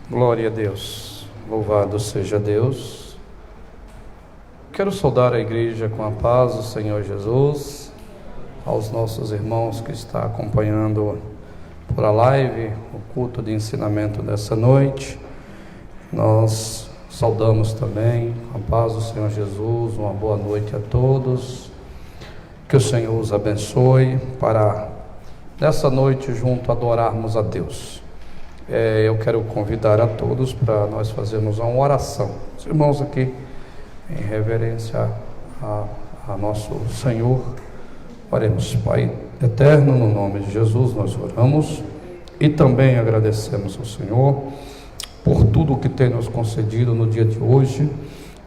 Glória a Deus, louvado seja Deus. Quero saudar a igreja com a paz do Senhor Jesus, aos nossos irmãos que estão acompanhando por a live, o culto de ensinamento dessa noite. Nós saudamos também a paz do Senhor Jesus, uma boa noite a todos, que o Senhor os abençoe para nessa noite junto adorarmos a Deus. Eu quero convidar a todos para nós fazermos uma oração. Os irmãos aqui, em reverência a nosso Senhor, oremos. Pai eterno, no nome de Jesus nós oramos e também agradecemos ao Senhor por tudo que tem nos concedido no dia de hoje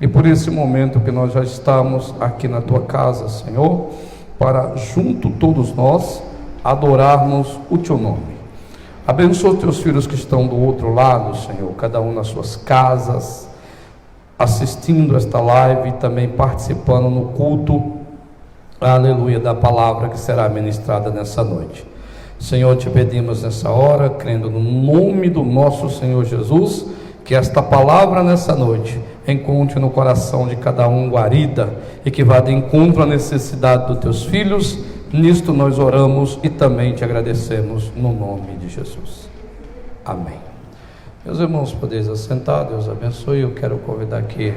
e por esse momento que nós já estamos aqui na Tua casa, Senhor, para junto todos nós adorarmos o Teu nome. Abençoa os Teus filhos que estão do outro lado, Senhor, cada um nas suas casas, assistindo esta live e também participando no culto, aleluia, da palavra que será ministrada nessa noite. Senhor, te pedimos nessa hora, crendo no nome do nosso Senhor Jesus, que esta palavra nessa noite encontre no coração de cada um guarida e que vá de encontro à necessidade dos Teus filhos. Nisto nós oramos e também te agradecemos no nome de Jesus. Amém. Meus irmãos, podeis assentar, Deus abençoe. Eu quero convidar aqui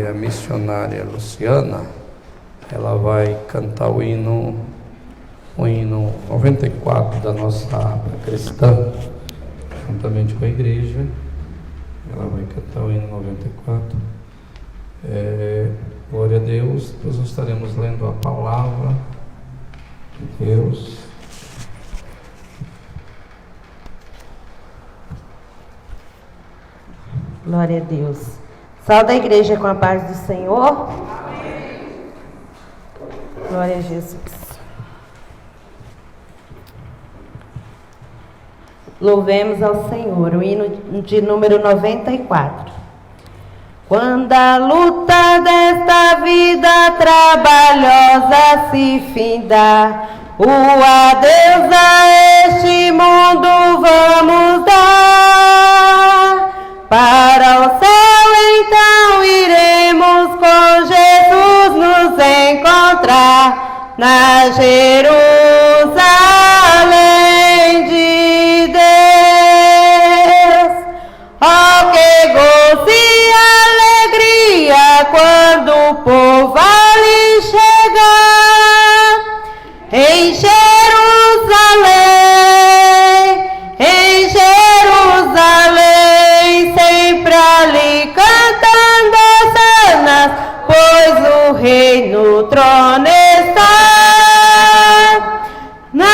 a missionária Luciana. Ela vai cantar o hino 94 da nossa harpa cristã, juntamente com a igreja. Ela vai cantar o hino 94. Glória a Deus. Nós estaremos lendo a palavra de Deus. Glória a Deus. Salve a igreja com a paz do Senhor. Amém. Glória a Jesus. Louvemos ao Senhor. O hino de número 94. Quando a luta desta vida trabalhosa se findar, o adeus a este mundo vamos dar. Para o céu então iremos com Jesus nos encontrar na Jerusalém de Deus. Oh, que gozo e alegria quando o povo ali chegar em Jerusalém, em Jerusalém, sempre ali cantando hosanas, pois o rei no trono está na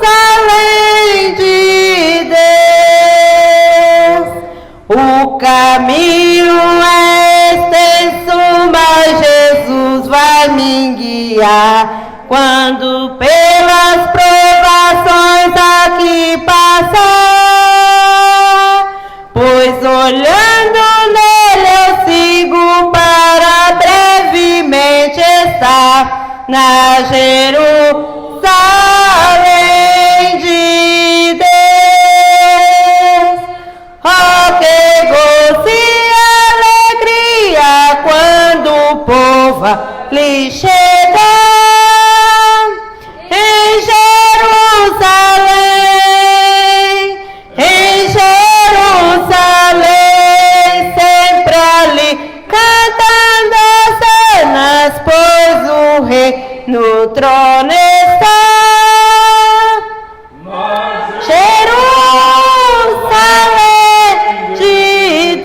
Jerusalém de Deus. O caminho é extenso, mas Jesus vai me guiar quando pelas provações aqui passar, pois olhando nele eu sigo para brevemente estar na Jerusalém de Deus. Oh, que gozo e alegria quando o povo ali chegar em Jerusalém, em Jerusalém, sempre ali cantando cenas, pois o rei no trono está. Jerusalém de Deus.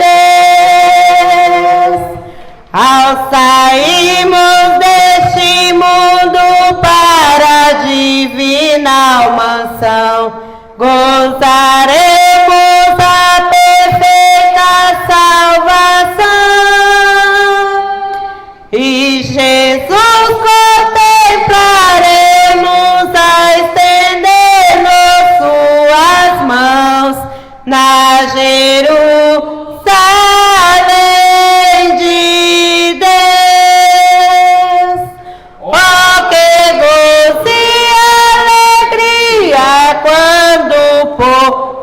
Ao sairmos deste mundo para a divina mansão, gozaremos a perfeita salvação e Jesus contemplaremos a estender-nos suas mãos na Jerusalém de Deus. Oh, que gozo e alegria quando o povo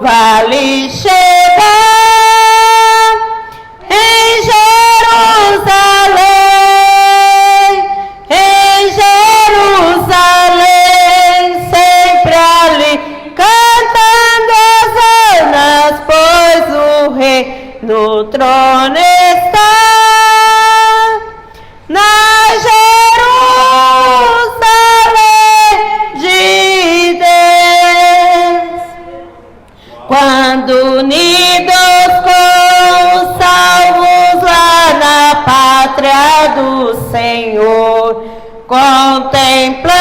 unidos com os salvos lá na pátria do Senhor, contemplamos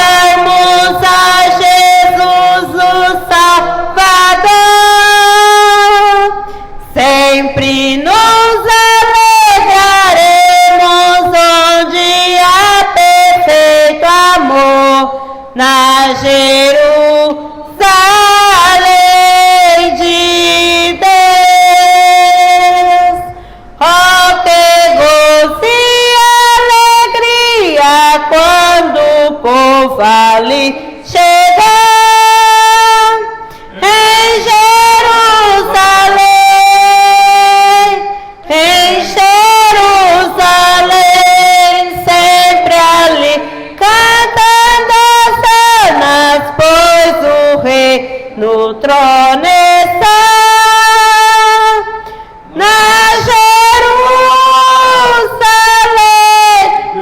a Jesus o Salvador, sempre nos alegraremos onde há perfeito amor, na Jerusalém de Deus. Oh, que gozo e alegria quando o povo ali chegar em Jerusalém, sempre ali cantando hosanas, pois o Rei no trono está, na Jerusalém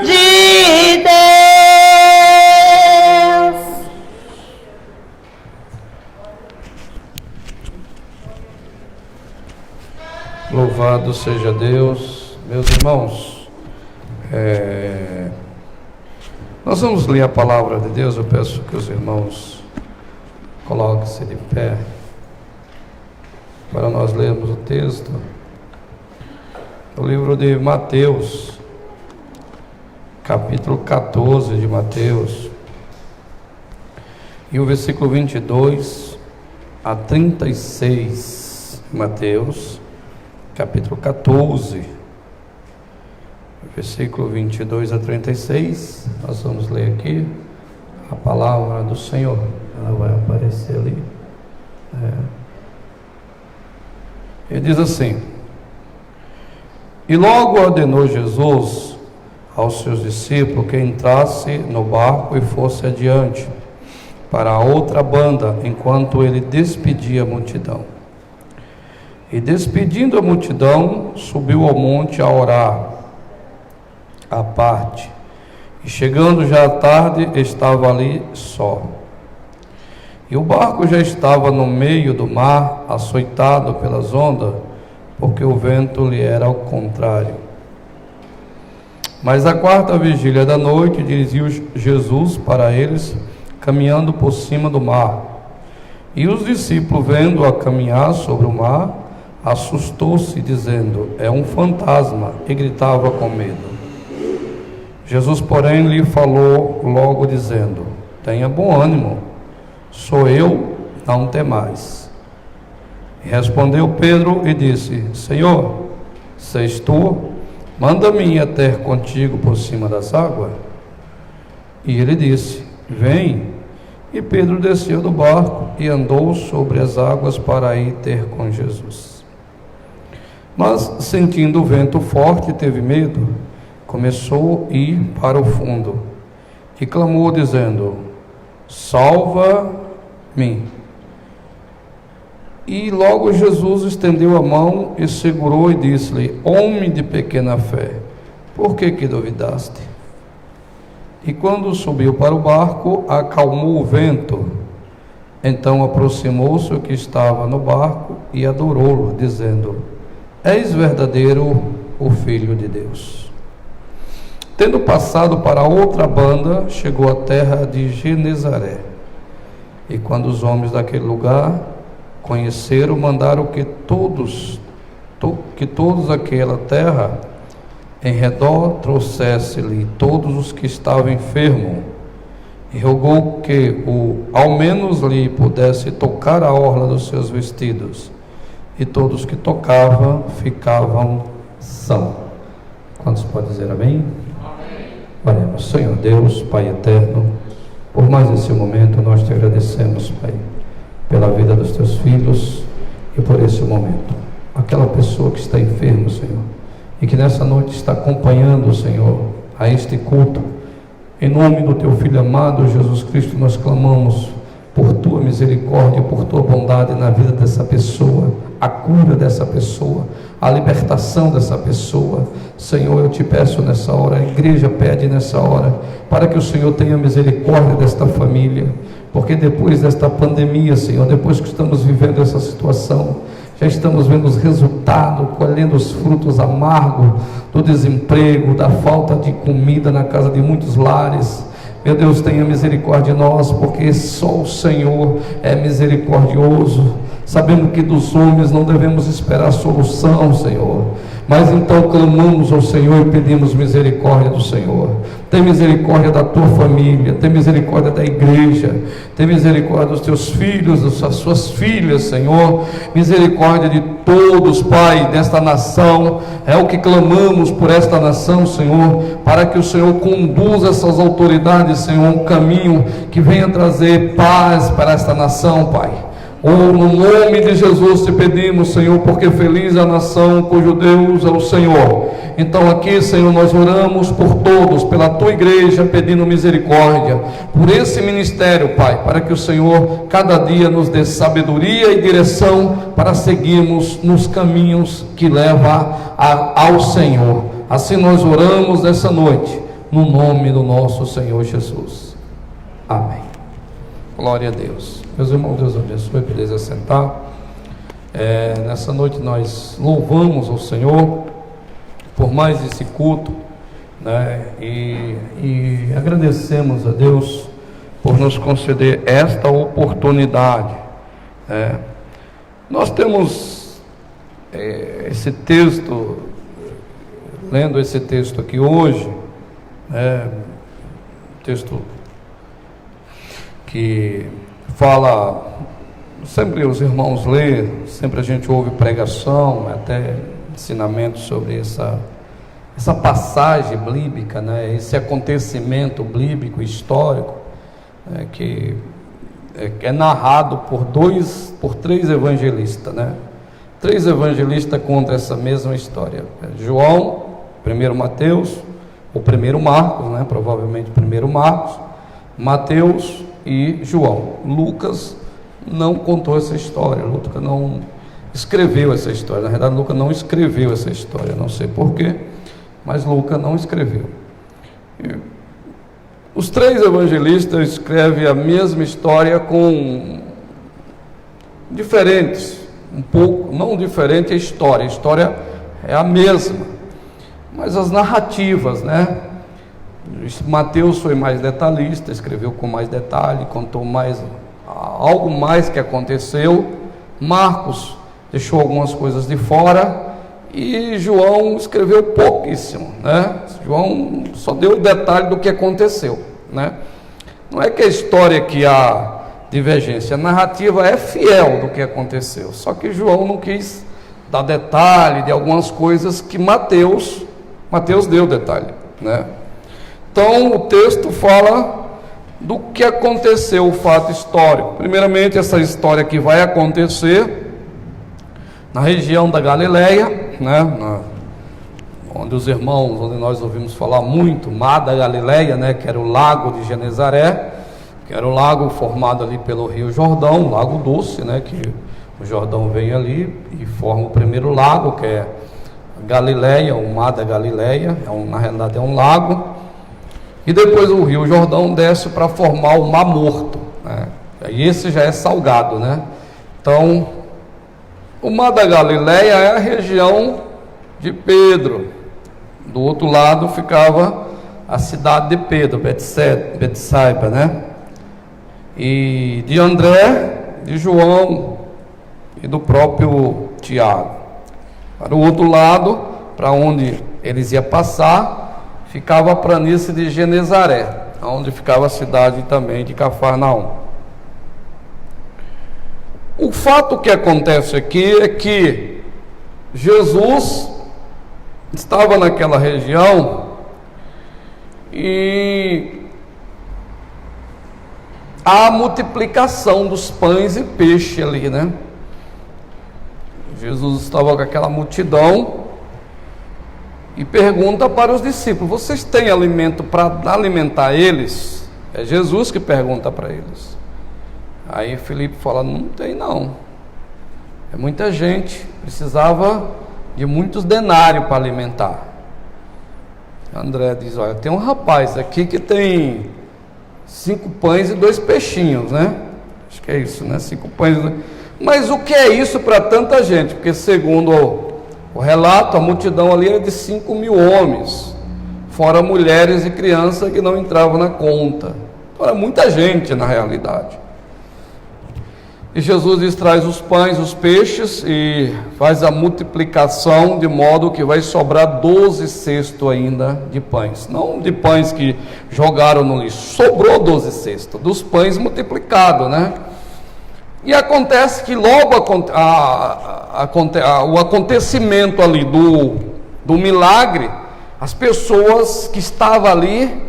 de Deus. Louvado seja Deus. Meus irmãos, nós vamos ler a palavra de Deus. Eu peço que os irmãos coloquem-se de pé para nós lermos o texto. O livro de Mateus, capítulo 14 de Mateus, e o versículo 22 a 36. Mateus, capítulo 14, versículo 22 a 36. Nós vamos ler aqui a palavra do Senhor. Ela vai aparecer ali. Ele diz assim: E logo ordenou Jesus aos seus discípulos que entrasse no barco e fosse adiante para a outra banda, enquanto ele despedia a multidão. E despedindo a multidão, subiu ao monte a orar à parte. E chegando já à tarde, estava ali só. E o barco já estava no meio do mar, açoitado pelas ondas, porque o vento lhe era ao contrário. Mas à quarta vigília da noite, dirigiu Jesus para eles, caminhando por cima do mar. E os discípulos, vendo-a caminhar sobre o mar, assustou-se, dizendo: é um fantasma, e gritava com medo. Jesus, porém, lhe falou logo, dizendo: tenha bom ânimo, sou eu, não temais. E respondeu Pedro e disse: Senhor, se és tu, manda-me ir até contigo por cima das águas. E ele disse: vem. E Pedro desceu do barco e andou sobre as águas para ir ter com Jesus. Mas, sentindo o vento forte, teve medo, começou a ir para o fundo e clamou, dizendo: salva-me. E logo Jesus estendeu a mão e segurou e disse-lhe: homem de pequena fé, por que duvidaste? E quando subiu para o barco, acalmou o vento. Então aproximou-se o que estava no barco e adorou-lo, dizendo: és verdadeiro o Filho de Deus. Tendo passado para outra banda, chegou à terra de Genezaré. E quando os homens daquele lugar conheceram, mandaram que todos aquela terra em redor trouxesse-lhe todos os que estavam enfermos, e rogou que ao menos lhe pudesse tocar a orla dos seus vestidos, e todos que tocavam ficavam sãos. Quantos podem dizer amém? Amém. Oremos. Senhor Deus, Pai eterno, por mais esse momento nós te agradecemos, Pai, pela vida dos teus filhos e por esse momento. Aquela pessoa que está enferma, Senhor, e que nessa noite está acompanhando, Senhor, a este culto, em nome do teu Filho amado Jesus Cristo, nós clamamos por tua misericórdia, por tua bondade na vida dessa pessoa, a cura dessa pessoa, a libertação dessa pessoa. Senhor, eu te peço nessa hora, a igreja pede nessa hora, para que o Senhor tenha misericórdia desta família, porque depois desta pandemia, Senhor, depois que estamos vivendo essa situação, já estamos vendo os resultados, colhendo os frutos amargos do desemprego, da falta de comida na casa de muitos lares. Meu Deus, tenha misericórdia de nós, porque só o Senhor é misericordioso. Sabemos que dos homens não devemos esperar solução, Senhor, mas então clamamos ao Senhor e pedimos misericórdia do Senhor. Tem misericórdia da tua família, tem misericórdia da igreja, tem misericórdia dos teus filhos, das suas filhas, Senhor, misericórdia de todos, Pai, desta nação. É o que clamamos por esta nação, Senhor, para que o Senhor conduza essas autoridades, Senhor, um caminho que venha trazer paz para esta nação, Pai. No nome de Jesus te pedimos, Senhor, porque feliz a nação cujo Deus é o Senhor. Então aqui, Senhor, nós oramos por todos, pela tua igreja, pedindo misericórdia, por esse ministério, Pai, para que o Senhor cada dia nos dê sabedoria e direção para seguirmos nos caminhos que levam ao Senhor. Assim nós oramos nessa noite, no nome do nosso Senhor Jesus. Amém. Glória a Deus. Meus irmãos, Deus abençoe, podeis assentar. Nessa noite nós louvamos ao Senhor por mais esse culto, né? E agradecemos a Deus por nos conceder esta oportunidade. Nós temos esse texto, lendo esse texto aqui hoje, texto que fala, sempre os irmãos lêem, sempre a gente ouve pregação, até ensinamento sobre essa passagem bíblica, né? Esse acontecimento bíblico, histórico, que é narrado por três evangelistas, né? Três evangelistas contam essa mesma história: João, primeiro Mateus, o primeiro Marcos, né? Provavelmente o primeiro Marcos, Mateus e João. Lucas não contou essa história, Lucas não escreveu essa história. Na verdade, Lucas não escreveu essa história, não sei porquê, mas Lucas não escreveu. Os três evangelistas escrevem a mesma história com diferentes, um pouco, não diferente a história é a mesma, mas as narrativas, né? Mateus foi mais detalhista, escreveu com mais detalhe, contou mais algo mais que aconteceu. Marcos deixou algumas coisas de fora e João escreveu pouquíssimo, né? João só deu o detalhe do que aconteceu, né? Não é que a história que há divergência, a narrativa é fiel do que aconteceu, só que João não quis dar detalhe de algumas coisas que Mateus deu detalhe, né? Então o texto fala do que aconteceu, o fato histórico. Primeiramente, essa história que vai acontecer na região da Galileia, né? Onde nós ouvimos falar muito, Mar da Galileia, né? Que era o lago de Genezaré, que era o lago formado ali pelo rio Jordão, um lago doce, né? Que o Jordão vem ali e forma o primeiro lago, que é Galileia, o Mar da Galileia, na realidade é um lago. E depois o rio Jordão desce para formar o Mar Morto, né? E esse já é salgado, né? Então, o Mar da Galileia é a região de Pedro. Do outro lado ficava a cidade de Pedro, Betsaida, né? E de André, de João e do próprio Tiago. Para o outro lado, para onde eles iam passar, ficava a planície de Genezaré, onde ficava a cidade também de Cafarnaum. O fato que acontece aqui é que Jesus estava naquela região e há a multiplicação dos pães e peixe ali, né? Jesus estava com aquela multidão e pergunta para os discípulos: vocês têm alimento para alimentar eles? É Jesus que pergunta para eles. Aí Filipe fala: não tem não, é muita gente, precisava de muitos denários para alimentar. André diz: olha, tem um rapaz aqui que tem 5 pães e 2 peixinhos, né? Acho que é isso, né? 5 pães, Mas o que é isso para tanta gente? Porque segundo o relato, a multidão ali era de 5.000 homens, fora mulheres e crianças que não entravam na conta. Então era muita gente na realidade. E Jesus traz os pães, os peixes e faz a multiplicação, de modo que vai sobrar 12 cestos ainda de pães. Não de pães que jogaram no lixo, sobrou 12 cestos, dos pães multiplicados, né? E acontece que logo o acontecimento ali do milagre, as pessoas que estavam ali,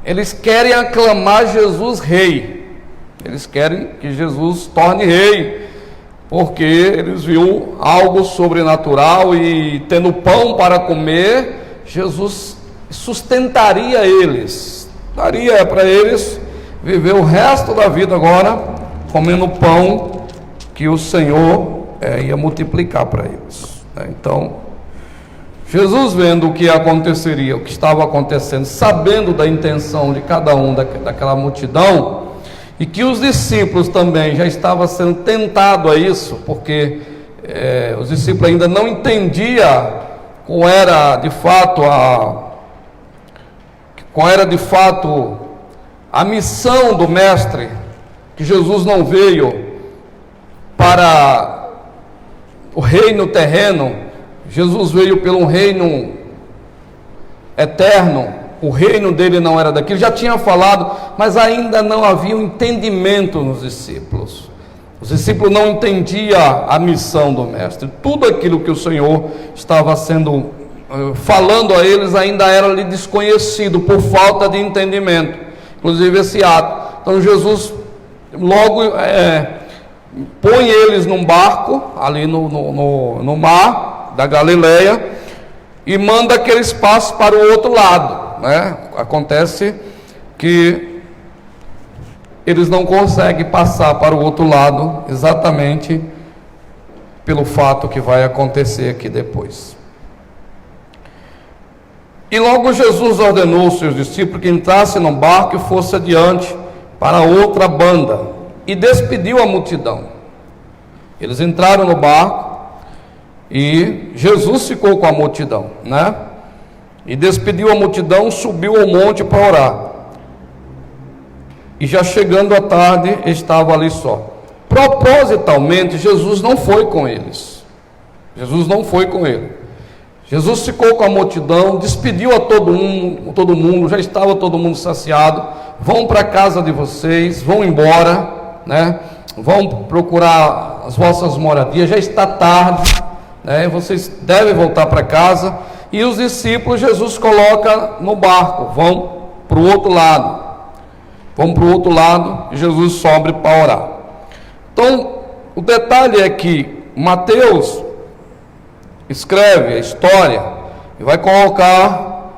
eles querem aclamar Jesus rei. Eles querem que Jesus torne rei, porque eles viram algo sobrenatural e tendo pão para comer, Jesus sustentaria eles, daria para eles viver o resto da vida agora comendo pão que o Senhor ia multiplicar para eles. Então, Jesus, vendo o que aconteceria, o que estava acontecendo, sabendo da intenção de cada um daquela multidão, e que os discípulos também já estavam sendo tentados a isso, porque os discípulos ainda não entendiam qual era de fato a missão do Mestre, que Jesus não veio para o reino terreno, Jesus veio pelo reino eterno. O reino dele não era daquilo, já tinha falado, mas ainda não havia um entendimento nos discípulos. Os discípulos não entendiam a missão do Mestre. Tudo aquilo que o Senhor estava falando a eles ainda era lhe desconhecido, por falta de entendimento, inclusive esse ato. Então Jesus logo põe eles num barco, ali no mar da Galileia, e manda aqueles passos para o outro lado. Acontece que eles não conseguem passar para o outro lado, exatamente pelo fato que vai acontecer aqui depois. E logo Jesus ordenou aos seus discípulos que entrassem no barco e fosse adiante para outra banda, e despediu a multidão. Eles entraram no barco e Jesus ficou com a multidão, E despediu a multidão, subiu ao monte para orar. E já chegando à tarde, estava ali só. Propositalmente, Jesus não foi com eles. Jesus ficou com a multidão, despediu a todo mundo, já estava todo mundo saciado. Vão para a casa de vocês, vão embora, Vão procurar as vossas moradias, já está tarde, Vocês devem voltar para casa. E os discípulos, Jesus coloca no barco, vão para o outro lado. E Jesus sobe para orar. Então, o detalhe é que Mateus escreve a história e vai colocar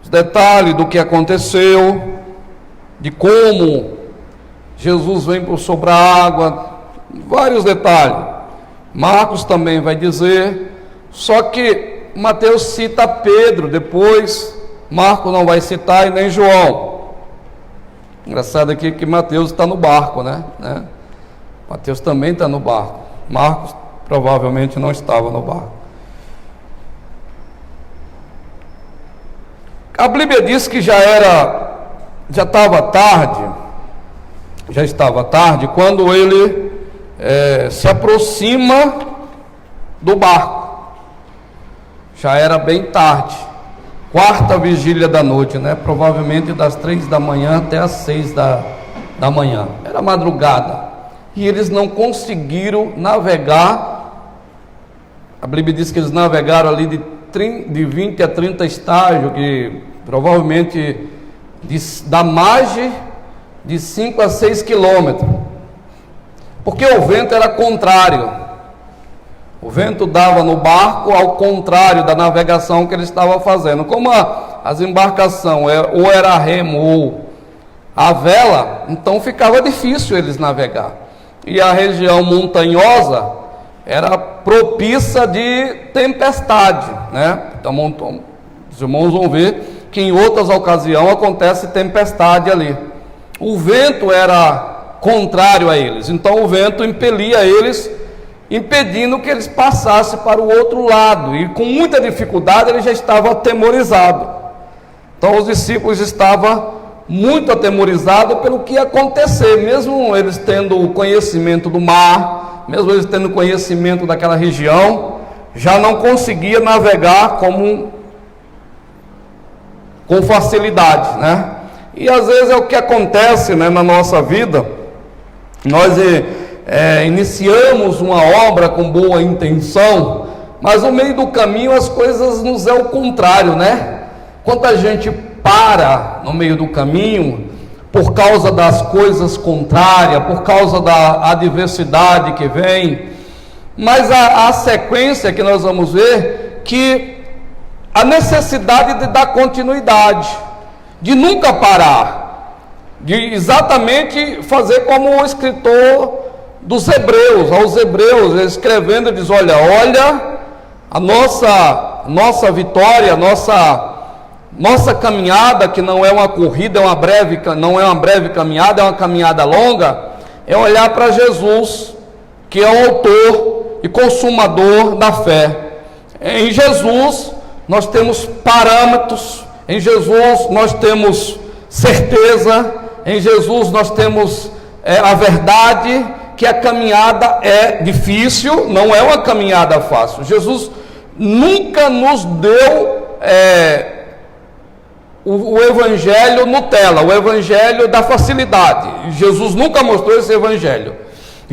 os detalhes do que aconteceu, de como Jesus vem por sobre a água, vários detalhes. Marcos também vai dizer, só que Mateus cita Pedro depois, Marcos não vai citar e nem João. Engraçado aqui que Mateus está no barco, Mateus também está no barco. Marcos provavelmente não estava no barco. A Bíblia diz que já estava tarde, quando ele se aproxima do barco. Já era bem tarde, quarta vigília da noite, provavelmente das 3 da manhã até as 6 da manhã, era madrugada, e eles não conseguiram navegar. A Bíblia diz que eles navegaram ali de 20 a 30 estágios, que provavelmente da margem de 5 a 6 quilômetros, porque o vento era contrário. O vento dava no barco ao contrário da navegação que ele estava fazendo. Como as embarcações ou era remo ou a vela, então ficava difícil eles navegar. E a região montanhosa era propícia de tempestade, Então os irmãos vão ver que em outras ocasiões acontece tempestade ali. O vento era contrário a eles. Então o vento impelia eles, impedindo que eles passassem para o outro lado, e com muita dificuldade ele já estava atemorizado. Então os discípulos estavam muito atemorizados pelo que ia acontecer, mesmo eles tendo o conhecimento do mar, mesmo eles tendo conhecimento daquela região, já não conseguia navegar com facilidade, né? E às vezes é o que acontece, né, na nossa vida. Nós iniciamos uma obra com boa intenção, mas no meio do caminho as coisas nos é o contrário, né? Quanta gente para no meio do caminho por causa das coisas contrárias, por causa da adversidade que vem. Mas a sequência que nós vamos ver, que a necessidade de dar continuidade, de nunca parar, de exatamente fazer como o escritor dos Hebreus, aos Hebreus, escrevendo, diz: olha, a nossa vitória, nossa caminhada, que não é uma corrida, não é uma breve caminhada, é uma caminhada longa, é olhar para Jesus, que é o autor e consumador da fé. Em Jesus nós temos parâmetros, em Jesus nós temos certeza, em Jesus nós temos a verdade, que a caminhada é difícil, não é uma caminhada fácil. Jesus nunca nos deu o evangelho Nutella, o evangelho da facilidade. Jesus nunca mostrou esse evangelho.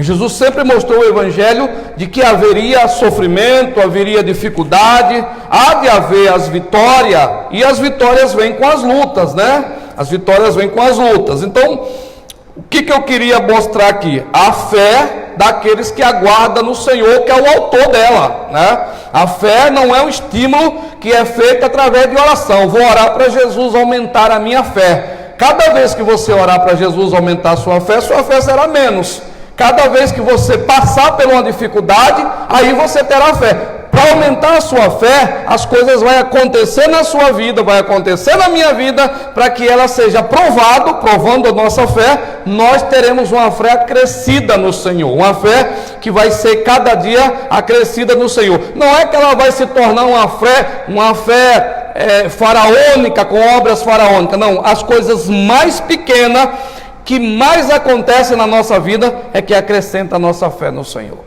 Jesus sempre mostrou o evangelho de que haveria sofrimento, haveria dificuldade, há de haver as vitórias, e as vitórias vêm com as lutas, né? As vitórias vêm com as lutas. Então, o que eu queria mostrar aqui? A fé daqueles que aguardam no Senhor, que é o autor dela, né? A fé não é um estímulo que é feito através de oração. Vou orar para Jesus aumentar a minha fé. Cada vez que você orar para Jesus aumentar a sua fé será menos. Cada vez que você passar por uma dificuldade, aí você terá fé. Para aumentar a sua fé, as coisas vão acontecer na sua vida, vai acontecer na minha vida, para que ela seja provando a nossa fé, nós teremos uma fé acrescida no Senhor, uma fé que vai ser cada dia acrescida no Senhor. Não é que ela vai se tornar uma fé faraônica, com obras faraônicas, não. As coisas mais pequenas que mais acontecem na nossa vida é que acrescenta a nossa fé no Senhor.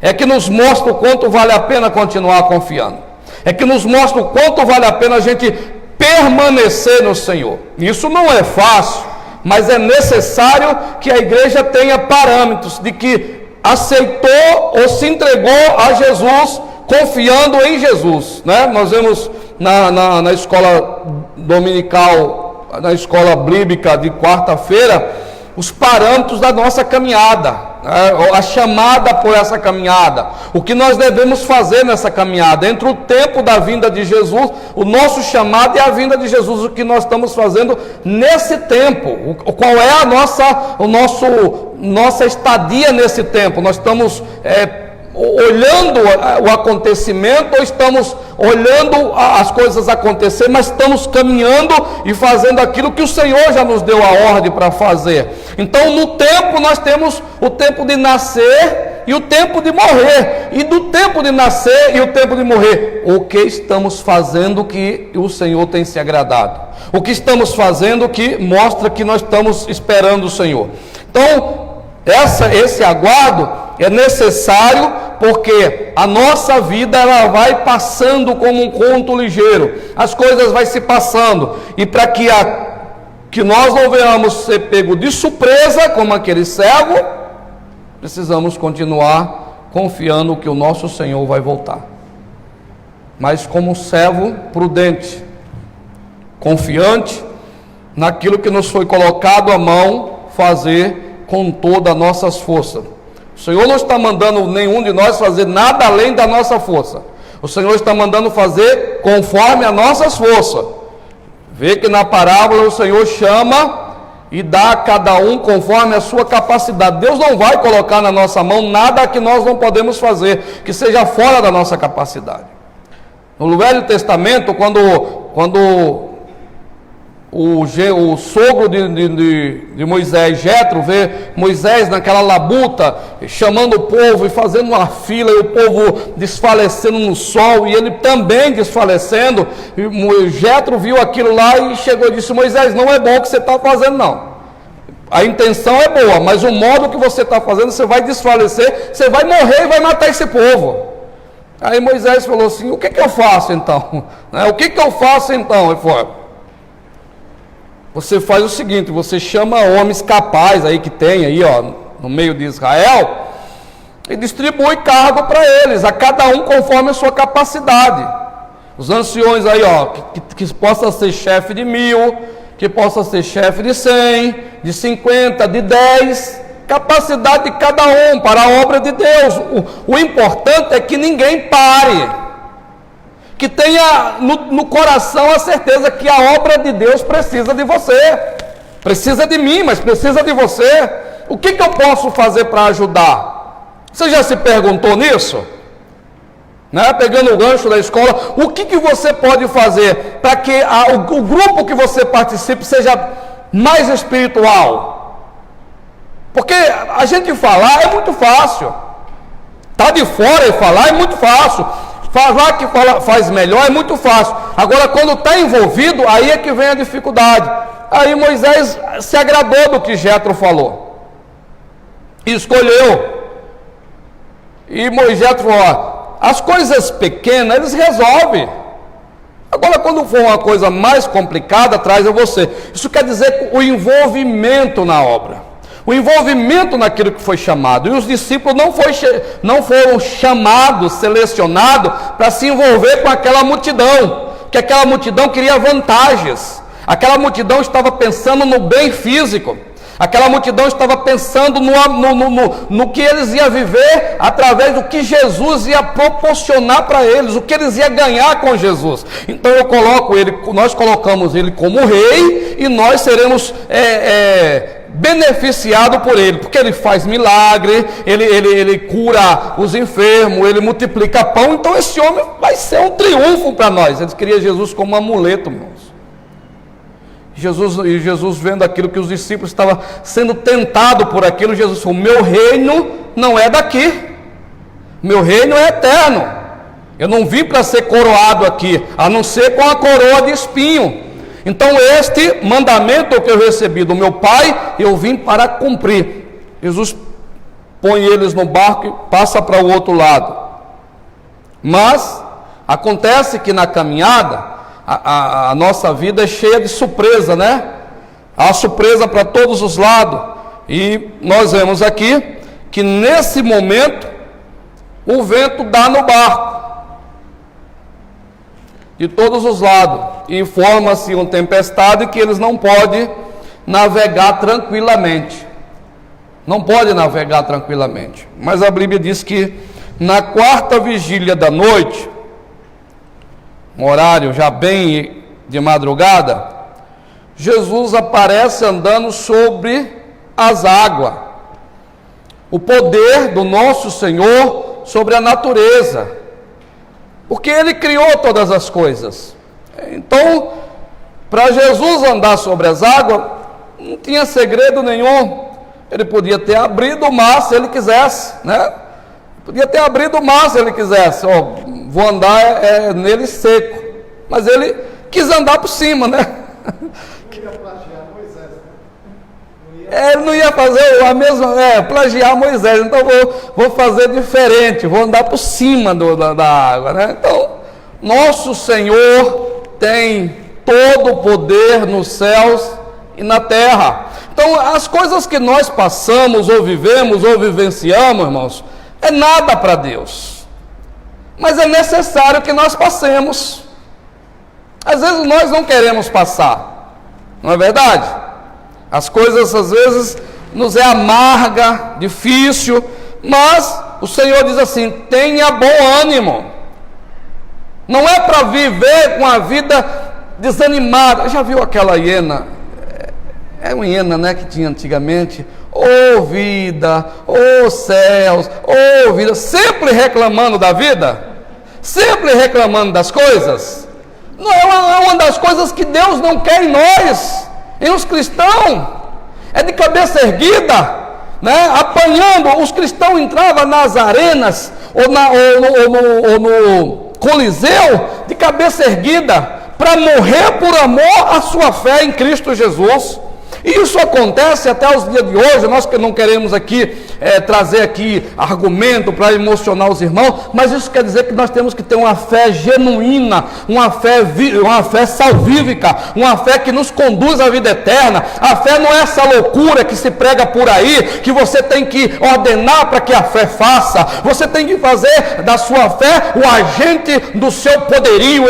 É que nos mostra o quanto vale a pena continuar confiando. É que nos mostra o quanto vale a pena a gente permanecer no Senhor. Isso não é fácil, mas é necessário que a igreja tenha parâmetros de que aceitou ou se entregou a Jesus, confiando em Jesus, né? Nós vemos na escola dominical, na escola bíblica de quarta-feira, os parâmetros da nossa caminhada, a chamada por essa caminhada, o que nós devemos fazer nessa caminhada, entre o tempo da vinda de Jesus, o nosso chamado e a vinda de Jesus, o que nós estamos fazendo nesse tempo, qual é a nossa estadia nesse tempo. Nós estamos olhando o acontecimento, ou estamos olhando as coisas acontecer, mas estamos caminhando e fazendo aquilo que o Senhor já nos deu a ordem para fazer. Então, no tempo, nós temos o tempo de nascer e o tempo de morrer. E do tempo de nascer e o tempo de morrer, o que estamos fazendo que o Senhor tem se agradado? O que estamos fazendo que mostra que nós estamos esperando o Senhor? Então, esse aguardo é necessário, porque a nossa vida ela vai passando como um conto ligeiro, as coisas vão se passando, e para que nós não venhamos ser pego de surpresa como aquele cego, precisamos continuar confiando que o nosso Senhor vai voltar, mas como servo prudente, confiante naquilo que nos foi colocado à mão fazer com todas as nossas forças. O Senhor não está mandando nenhum de nós fazer nada além da nossa força. O Senhor está mandando fazer conforme as nossas forças. Vê que na parábola o Senhor chama e dá a cada um conforme a sua capacidade. Deus não vai colocar na nossa mão nada que nós não podemos fazer, que seja fora da nossa capacidade. No Velho Testamento, quando o sogro de Moisés, Jetro, vê Moisés naquela labuta, chamando o povo e fazendo uma fila, e o povo desfalecendo no sol, e ele também desfalecendo. E Jetro viu aquilo lá e chegou e disse: Moisés, não é bom o que você está fazendo, não. A intenção é boa, mas o modo que você está fazendo, você vai desfalecer, você vai morrer e vai matar esse povo. Aí Moisés falou assim: o que eu faço então? O que eu faço então? Ele falou: você faz o seguinte, você chama homens capazes aí que tem aí, ó, no meio de Israel, e distribui cargo para eles, a cada um conforme a sua capacidade. Os anciões aí, ó, que possa ser chefe de 1000, que possa ser chefe de 100, de 50, de 10, capacidade de cada um para a obra de Deus. O importante é que ninguém pare, que tenha no coração a certeza que a obra de Deus precisa de você, precisa de mim, mas precisa de você. O que eu posso fazer para ajudar? Você já se perguntou nisso? Pegando o gancho da escola, o que você pode fazer para que o grupo que você participe seja mais espiritual? Porque a gente falar é muito fácil, tá de fora e falar é muito fácil. Falar que faz melhor é muito fácil. Agora, quando está envolvido, aí é que vem a dificuldade. Aí Moisés se agradou do que Jetro falou e escolheu. E Moisés falou: as coisas pequenas eles resolvem. Agora, quando for uma coisa mais complicada, traz a você. Isso quer dizer o envolvimento na obra, o envolvimento naquilo que foi chamado. E os discípulos não foram chamados, selecionados para se envolver com aquela multidão, que aquela multidão queria vantagens, aquela multidão estava pensando no bem físico, aquela multidão estava pensando no que eles iam viver através do que Jesus ia proporcionar para eles, o que eles iam ganhar com Jesus. Então nós colocamos ele como rei, e nós seremos beneficiado por ele, porque ele faz milagre, ele cura os enfermos, ele multiplica pão. Então esse homem vai ser um triunfo para nós. Eles queriam Jesus como um amuleto, irmãos. Jesus vendo aquilo que os discípulos estavam sendo tentados por aquilo, Jesus falou: meu reino não é daqui, meu reino é eterno. Eu não vim para ser coroado aqui, a não ser com a coroa de espinho. Então este mandamento que eu recebi do meu Pai, eu vim para cumprir. Jesus põe eles no barco e passa para o outro lado. Mas acontece que na caminhada a nossa vida é cheia de surpresa, né? Há surpresa para todos os lados. E nós vemos aqui que nesse momento o vento dá no barco de todos os lados, e forma-se uma tempestade que eles não podem navegar tranquilamente. Não podem navegar tranquilamente. Mas a Bíblia diz que na 4ª vigília da noite, um horário já bem de madrugada, Jesus aparece andando sobre as águas. O poder do nosso Senhor sobre a natureza, porque Ele criou todas as coisas. Então, para Jesus andar sobre as águas, não tinha segredo nenhum. Ele podia ter abrido o mar se Ele quisesse, né? Podia ter abrido o mar se Ele quisesse. Vou andar nele seco. Mas Ele quis andar por cima, né? Ele não ia fazer a mesma, plagiar Moisés. Então vou fazer diferente, vou andar por cima da água, né? Então, nosso Senhor tem todo o poder nos céus e na terra. Então, as coisas que nós passamos, ou vivemos, ou vivenciamos, irmãos, é nada para Deus. Mas é necessário que nós passemos. Às vezes nós não queremos passar, não é verdade? As coisas às vezes nos é amarga, difícil, mas o Senhor diz assim: tenha bom ânimo. Não é para viver com a vida desanimada. Já viu aquela hiena? É uma hiena, né, que tinha antigamente. Ô vida, ô céus, ô vida, sempre reclamando da vida, sempre reclamando das coisas. Não é uma das coisas que Deus não quer em nós, em os cristãos, é de cabeça erguida, né? Apanhando. Os cristãos entravam nas arenas ou no Coliseu de cabeça erguida, para morrer por amor à sua fé em Cristo Jesus. E isso acontece até os dias de hoje. Nós que não queremos aqui trazer aqui argumento para emocionar os irmãos, mas isso quer dizer que nós temos que ter uma fé genuína, uma fé salvífica, uma fé que nos conduz à vida eterna. A fé não é essa loucura que se prega por aí, que você tem que ordenar para que a fé faça. Você tem que fazer da sua fé o agente do seu poderio.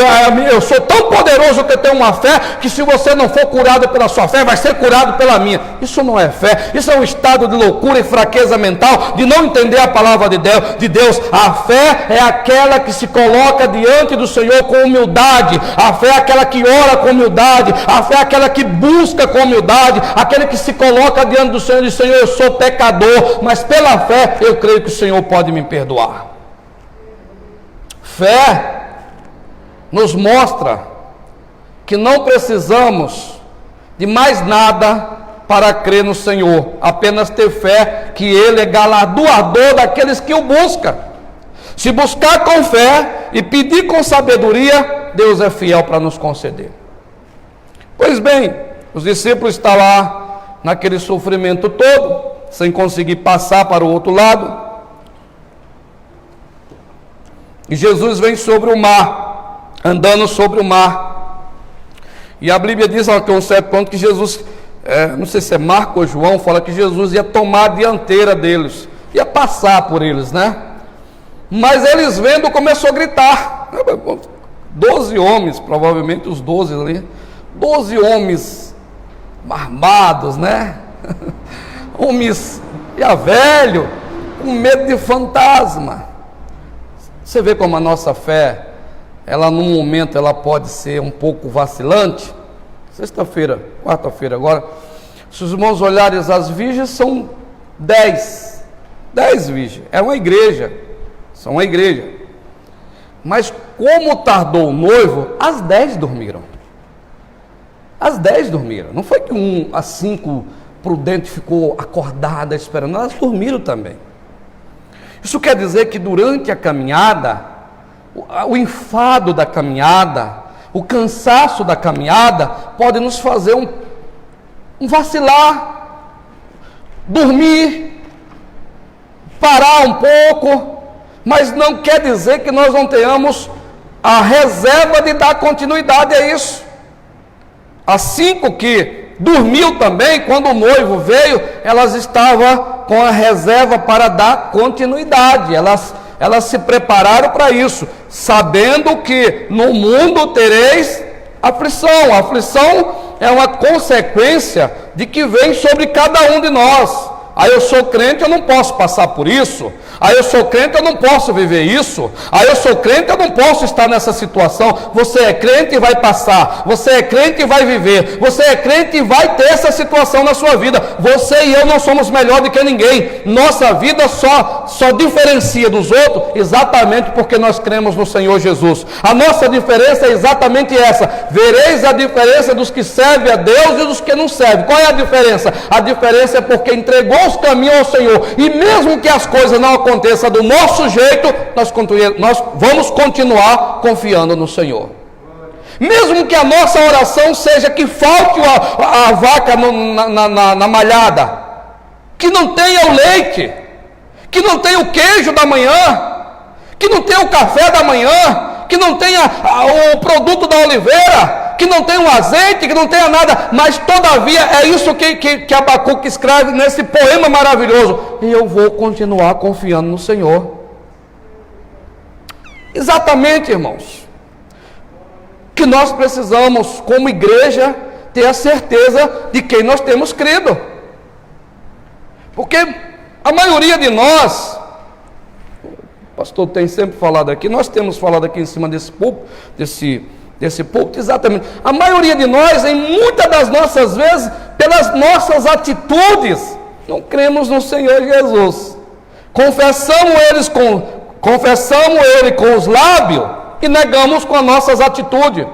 Eu sou tão poderoso que eu tenho uma fé que se você não for curado pela sua fé, vai ser curado pela minha. Isso não é fé, isso é um estado de loucura e fraqueza mental, de não entender a palavra de Deus. A fé é aquela que se coloca diante do Senhor com humildade. A fé é aquela que ora com humildade. A fé é aquela que busca com humildade. Aquele que se coloca diante do Senhor e diz: Senhor, eu sou pecador, mas pela fé eu creio que o Senhor pode me perdoar. Fé nos mostra que não precisamos de mais nada para crer no Senhor, apenas ter fé que Ele é galardoador daqueles que o buscam. Se buscar com fé e pedir com sabedoria, Deus é fiel para nos conceder. Pois bem, os discípulos estão lá naquele sofrimento todo, sem conseguir passar para o outro lado, e Jesus vem sobre o mar, andando sobre o mar. E a Bíblia diz que um certo ponto que Jesus, não sei se é Marcos ou João, fala que Jesus ia tomar a dianteira deles, ia passar por eles, né? Mas eles vendo, começou a gritar. 12 homens, provavelmente os 12 ali, 12 homens armados, né? Homens já velho, com medo de fantasma. Você vê como a nossa fé, ela num momento ela pode ser um pouco vacilante. Sexta-feira, quarta-feira agora, se os irmãos olharem as virgens, são 10 virgens, é uma igreja, são uma igreja. Mas como tardou o noivo, as 10 dormiram. As 10 dormiram. Não foi que as 5 prudentes ficou acordada esperando, elas dormiram também. Isso quer dizer que durante a caminhada, o enfado da caminhada, o cansaço da caminhada pode nos fazer um vacilar, dormir, parar um pouco, mas não quer dizer que nós não tenhamos a reserva de dar continuidade a isso. As 5 que dormiu também, quando o noivo veio, elas estavam com a reserva para dar continuidade. Elas se prepararam para isso, sabendo que no mundo tereis aflição. A aflição é uma consequência de que vem sobre cada um de nós. Aí eu sou crente, eu não posso passar por isso. Aí eu sou crente, eu não posso viver isso. Aí eu sou crente, eu não posso estar nessa situação. Você é crente e vai passar. Você é crente e vai viver. Você é crente e vai ter essa situação na sua vida. Você e eu não somos melhor do que ninguém. Nossa vida só diferencia dos outros exatamente porque nós cremos no Senhor Jesus. A nossa diferença é exatamente essa. Vereis a diferença dos que servem a Deus e dos que não servem. Qual é a diferença? A diferença é porque entregou os caminhos ao Senhor. E mesmo que as coisas não aconteça do nosso jeito, nós vamos continuar confiando no Senhor. Mesmo que a nossa oração seja que falte a vaca na malhada, que não tenha o leite, que não tenha o queijo da manhã, que não tenha o café da manhã, que não tenha o produto da oliveira, que não tenha um azeite, que não tenha nada, mas todavia é isso que Abacuque escreve nesse poema maravilhoso: e eu vou continuar confiando no Senhor. Exatamente, irmãos, que nós precisamos, como igreja, ter a certeza de quem nós temos crido, porque a maioria de nós, o pastor tem sempre falado aqui, nós temos falado aqui em cima desse púlpito, desse púlpito, exatamente, a maioria de nós, em muitas das nossas vezes, pelas nossas atitudes, não cremos no Senhor Jesus. Confessamos Ele com os lábios e negamos com as nossas atitudes.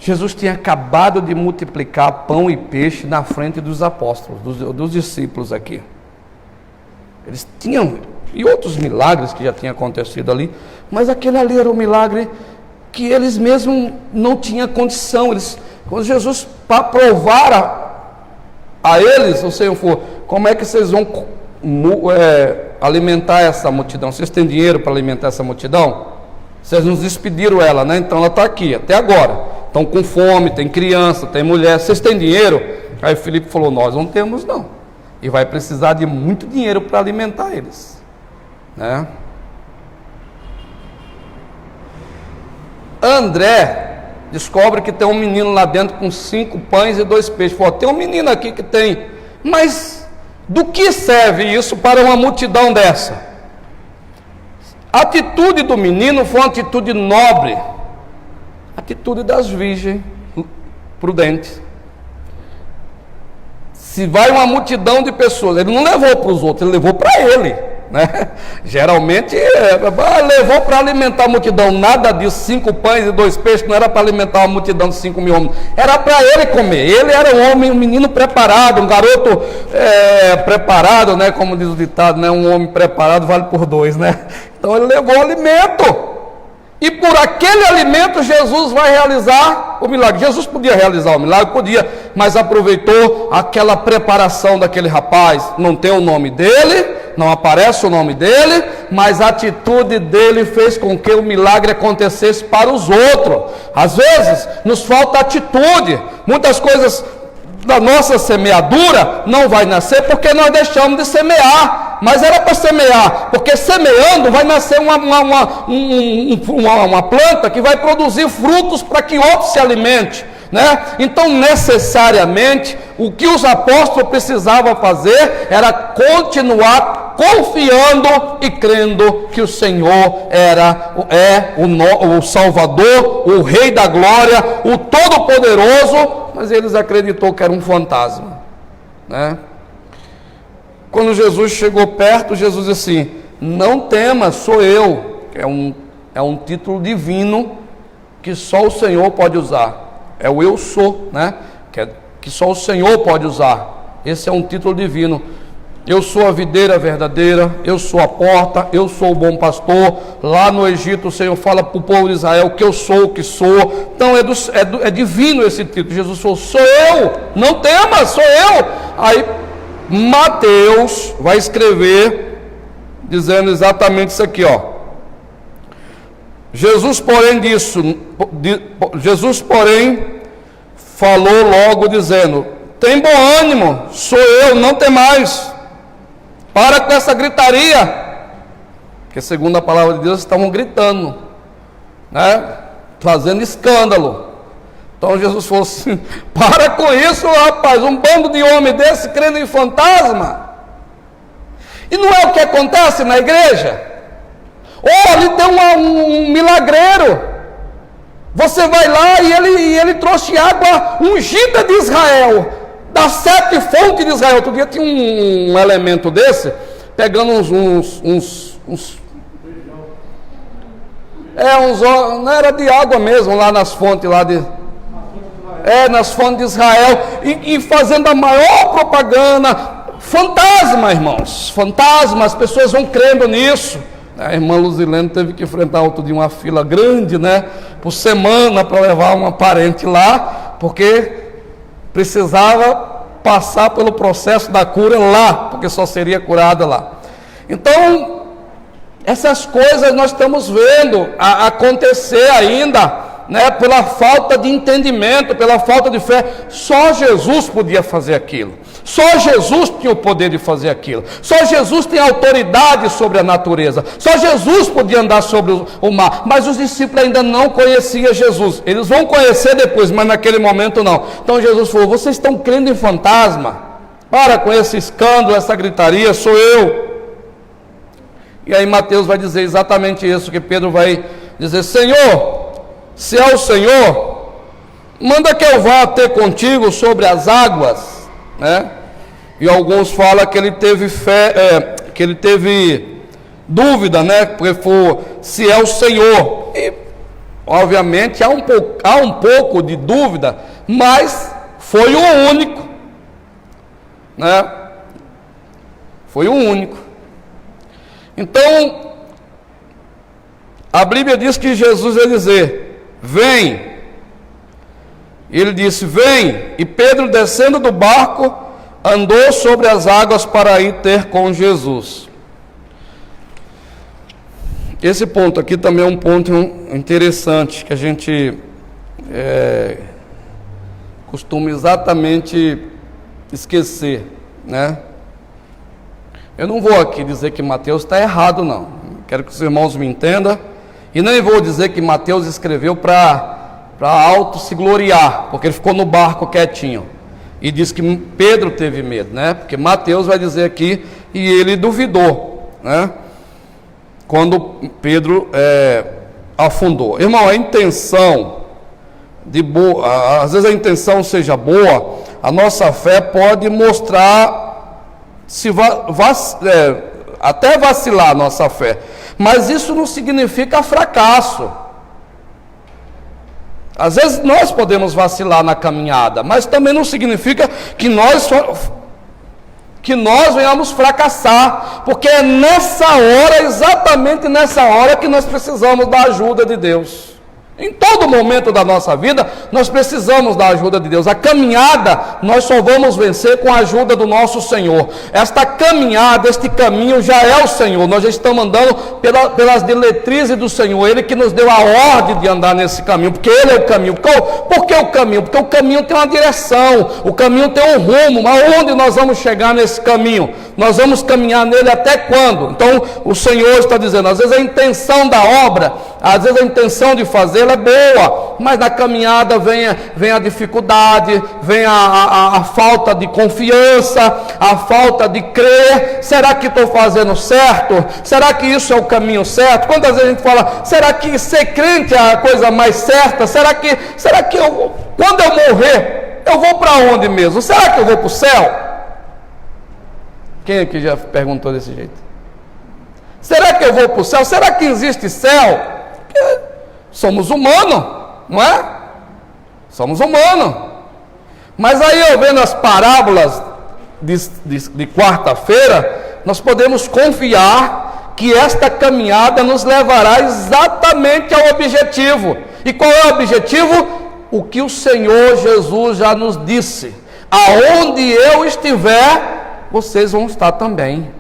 Jesus tinha acabado de multiplicar pão e peixe na frente dos apóstolos, dos discípulos aqui. Eles tinham, e outros milagres que já tinham acontecido ali, mas aquele ali era um milagre que eles mesmos não tinham condição. Quando Jesus, para provar a eles, o Senhor falou: como é que vocês vão alimentar essa multidão? Vocês têm dinheiro para alimentar essa multidão? Vocês nos despediram ela, né? Então ela está aqui, até agora. Estão com fome, tem criança, tem mulher. Vocês têm dinheiro? Aí Filipe falou: nós não temos não. E vai precisar de muito dinheiro para alimentar eles, né? André descobre que tem um menino lá dentro com 5 pães e 2 peixes. Falou: tem um menino aqui que tem, mas do que serve isso para uma multidão dessa? A atitude do menino foi uma atitude nobre, atitude das virgens prudentes. Se vai uma multidão de pessoas, ele não levou para os outros, ele levou para ele, né? Geralmente levou para alimentar a multidão. Nada disso, 5 pães e 2 peixes, não era para alimentar uma multidão de 5 mil homens, era para ele comer. Ele era um homem, um menino preparado, um garoto preparado, né? Como diz o ditado, né? Um homem preparado vale por 2, né? Então ele levou alimento. E por aquele alimento Jesus vai realizar o milagre. Jesus podia realizar o milagre? Podia, mas aproveitou aquela preparação daquele rapaz. Não tem o nome dele, não aparece o nome dele, mas a atitude dele fez com que o milagre acontecesse para os outros. Às vezes nos falta atitude. Muitas coisas da nossa semeadura não vai nascer porque nós deixamos de semear, mas era para semear, porque semeando vai nascer uma planta que vai produzir frutos para que outros se alimente, né? Então necessariamente o que os apóstolos precisavam fazer era continuar confiando e crendo que o Senhor é o Salvador, o Rei da Glória, o Todo-Poderoso. Mas eles acreditou que era um fantasma, né? Quando Jesus chegou perto, Jesus disse assim: não tema, sou eu. É um título divino que só o Senhor pode usar. É o eu sou, né? Que só o Senhor pode usar. Esse é um título divino. Eu sou a videira verdadeira, eu sou a porta, eu sou o bom pastor. Lá no Egito o Senhor fala para o povo de Israel que eu sou o que sou. Então é divino esse título. Jesus falou: sou eu, não temas, sou eu. Aí Mateus vai escrever dizendo exatamente isso aqui, ó. Jesus porém falou logo dizendo: tem bom ânimo, sou eu, não temais. Para com essa gritaria, porque segundo a palavra de Deus estavam gritando, né? Fazendo escândalo. Então Jesus falou assim: para com isso, rapaz, um bando de homem desse crendo em fantasma. E não é o que acontece na igreja? Ou ali tem um milagreiro, você vai lá e ele trouxe água ungida de Israel, das 7 fontes de Israel. Outro dia tinha um elemento desse, pegando não era de água mesmo, lá nas fontes nas fontes de Israel, e fazendo a maior propaganda. Fantasma, irmãos, fantasma, as pessoas vão crendo nisso. A irmã Luzilene teve que enfrentar outro dia uma fila grande, né, por semana, para levar uma parente lá, porque precisava passar pelo processo da cura lá, porque só seria curada lá. Então, essas coisas nós estamos vendo acontecer ainda, né, pela falta de entendimento, pela falta de fé. Só Jesus podia fazer aquilo. Só Jesus tinha o poder de fazer aquilo. Só Jesus tem autoridade sobre a natureza. Só Jesus podia andar sobre o mar. Mas os discípulos ainda não conheciam Jesus. Eles vão conhecer depois, mas naquele momento não. Então Jesus falou: vocês estão crendo em fantasma? Para com esse escândalo, essa gritaria, sou eu. E aí Mateus vai dizer exatamente isso, que Pedro vai dizer: Senhor, se é o Senhor, manda que eu vá ter contigo sobre as águas, né? E alguns falam que ele teve fé, que ele teve dúvida, né? Porque foi: se é o Senhor. E obviamente há um pouco de dúvida, mas foi o único, né? Foi o único. Então, a Bíblia diz que Jesus ia dizer: vem. Ele disse: vem. E Pedro, descendo do barco, andou sobre as águas para ir ter com Jesus. Esse ponto aqui também é um ponto interessante, que a gente costuma exatamente esquecer, né? Eu não vou aqui dizer que Mateus está errado, não. Quero que os irmãos me entendam. E nem vou dizer que Mateus escreveu para auto se gloriar, porque ele ficou no barco quietinho. E diz que Pedro teve medo, né? Porque Mateus vai dizer aqui, e ele duvidou, né? Quando Pedro afundou. Irmão, a intenção de boa, às vezes a intenção seja boa, a nossa fé pode mostrar até vacilar a nossa fé, mas isso não significa fracasso. Às vezes nós podemos vacilar na caminhada, mas também não significa que nós venhamos fracassar, porque é nessa hora, exatamente nessa hora, que nós precisamos da ajuda de Deus. Em todo momento da nossa vida, nós precisamos da ajuda de Deus. A caminhada, nós só vamos vencer com a ajuda do nosso Senhor. Esta caminhada, este caminho já é o Senhor. Nós já estamos andando pelas diretrizes do Senhor. Ele que nos deu a ordem de andar nesse caminho, porque Ele é o caminho. Por que o caminho? Porque o caminho tem uma direção, o caminho tem um rumo. Mas onde nós vamos chegar nesse caminho? Nós vamos caminhar nele até quando? Então, o Senhor está dizendo, às vezes a intenção da obra, às vezes a intenção de fazer é boa, mas na caminhada vem a dificuldade, vem a falta de confiança, a falta de crer. Será que estou fazendo certo? Será que isso é o caminho certo? Quantas vezes a gente fala, será que ser crente é a coisa mais certa? Será que quando eu morrer, eu vou para onde mesmo? Será que eu vou para o céu? Quem aqui já perguntou desse jeito? Será que eu vou para o céu? Será que existe céu? Porque somos humanos, não é? Somos humanos. Mas aí, eu vendo as parábolas de quarta-feira, nós podemos confiar que esta caminhada nos levará exatamente ao objetivo. E qual é o objetivo? O que o Senhor Jesus já nos disse: aonde eu estiver, vocês vão estar também.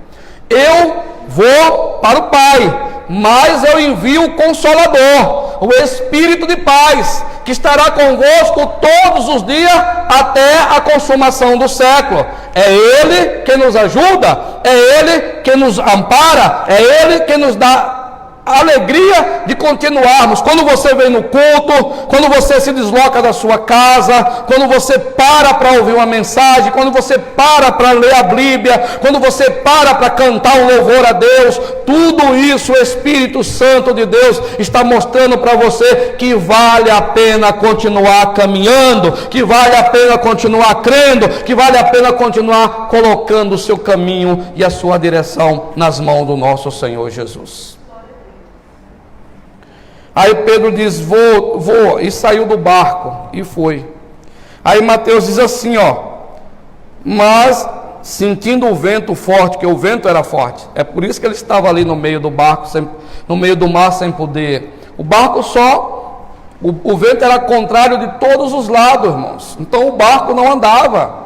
Eu vou para o Pai, mas eu envio o Consolador, o Espírito de paz, que estará convosco todos os dias até a consumação do século. É Ele que nos ajuda, é Ele que nos ampara, é Ele que nos dá a alegria de continuarmos. Quando você vem no culto, quando você se desloca da sua casa, quando você para ouvir uma mensagem, quando você para ler a Bíblia, quando você para cantar um louvor a Deus, tudo isso o Espírito Santo de Deus está mostrando para você que vale a pena continuar caminhando, que vale a pena continuar crendo, que vale a pena continuar colocando o seu caminho e a sua direção nas mãos do nosso Senhor Jesus. Aí Pedro diz, vou, e saiu do barco, e foi. Aí Mateus diz assim, mas sentindo o vento forte, que o vento era forte, é por isso que ele estava ali no meio do barco, no meio do mar, sem poder. O barco o vento era contrário de todos os lados, irmãos. Então o barco não andava.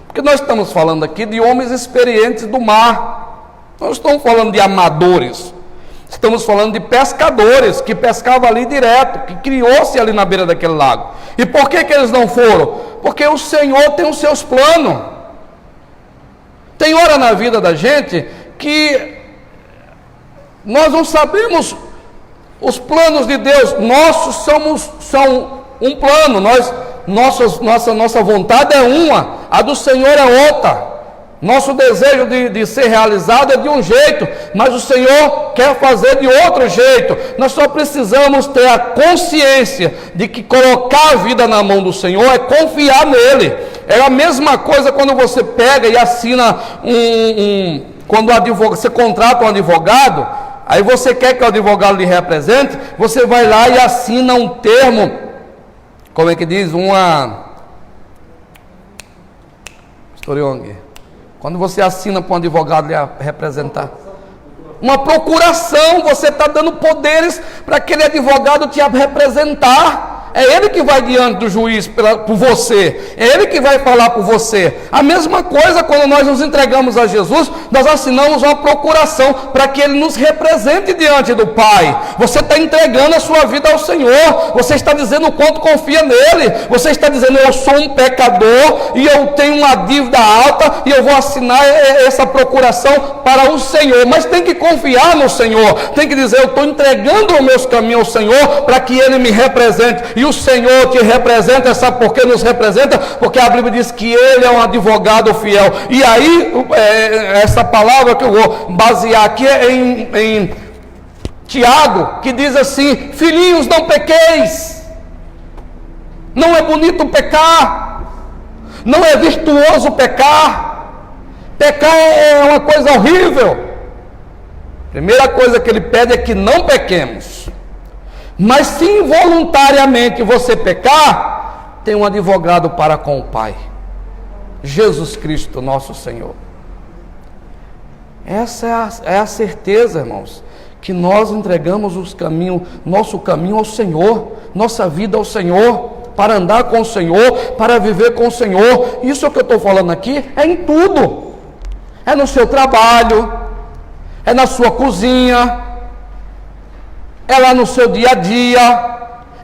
Porque nós estamos falando aqui de homens experientes do mar. Não estamos falando de amadores. Estamos falando de pescadores que pescavam ali direto, que criou-se ali na beira daquele lago. E por que eles não foram? Porque o Senhor tem os seus planos. Tem hora na vida da gente que nós não sabemos os planos de Deus. Nossos são um plano, nossa vontade é uma, a do Senhor é outra. Nosso desejo de ser realizado é de um jeito, mas o Senhor quer fazer de outro jeito. Nós só precisamos ter a consciência de que colocar a vida na mão do Senhor é confiar nele. É a mesma coisa quando você pega e assina quando você contrata um advogado, Aí você quer que o advogado lhe represente, você vai lá e assina um termo, como é que diz? Quando você assina para um advogado lhe representar, uma procuração, você está dando poderes para aquele advogado te representar. É ele que vai diante do juiz por você, é ele que vai falar por você. A mesma coisa quando nós nos entregamos a Jesus, nós assinamos uma procuração para que ele nos represente diante do Pai. Você está entregando a sua vida ao Senhor, você está dizendo o quanto confia nele, você está dizendo: eu sou um pecador e eu tenho uma dívida alta e eu vou assinar essa procuração para o Senhor. Mas tem que confiar no Senhor, tem que dizer: eu estou entregando os meus caminhos ao Senhor para que ele me represente. E o Senhor te representa, sabe por que nos representa? Porque a Bíblia diz que ele é um advogado fiel. E aí, essa palavra que eu vou basear aqui é em Tiago, que diz assim: filhinhos, não pequeis. Não é bonito pecar, não é virtuoso pecar. Pecar é uma coisa horrível. Primeira coisa que ele pede é que não pequemos. Mas se involuntariamente você pecar, tem um advogado para com o Pai, Jesus Cristo nosso Senhor. Essa é a certeza, irmãos, que nós entregamos nosso caminho ao Senhor, nossa vida ao Senhor, para andar com o Senhor, para viver com o Senhor. Isso que eu estou falando aqui é em tudo. É no seu trabalho, é na sua cozinha, é lá no seu dia a dia,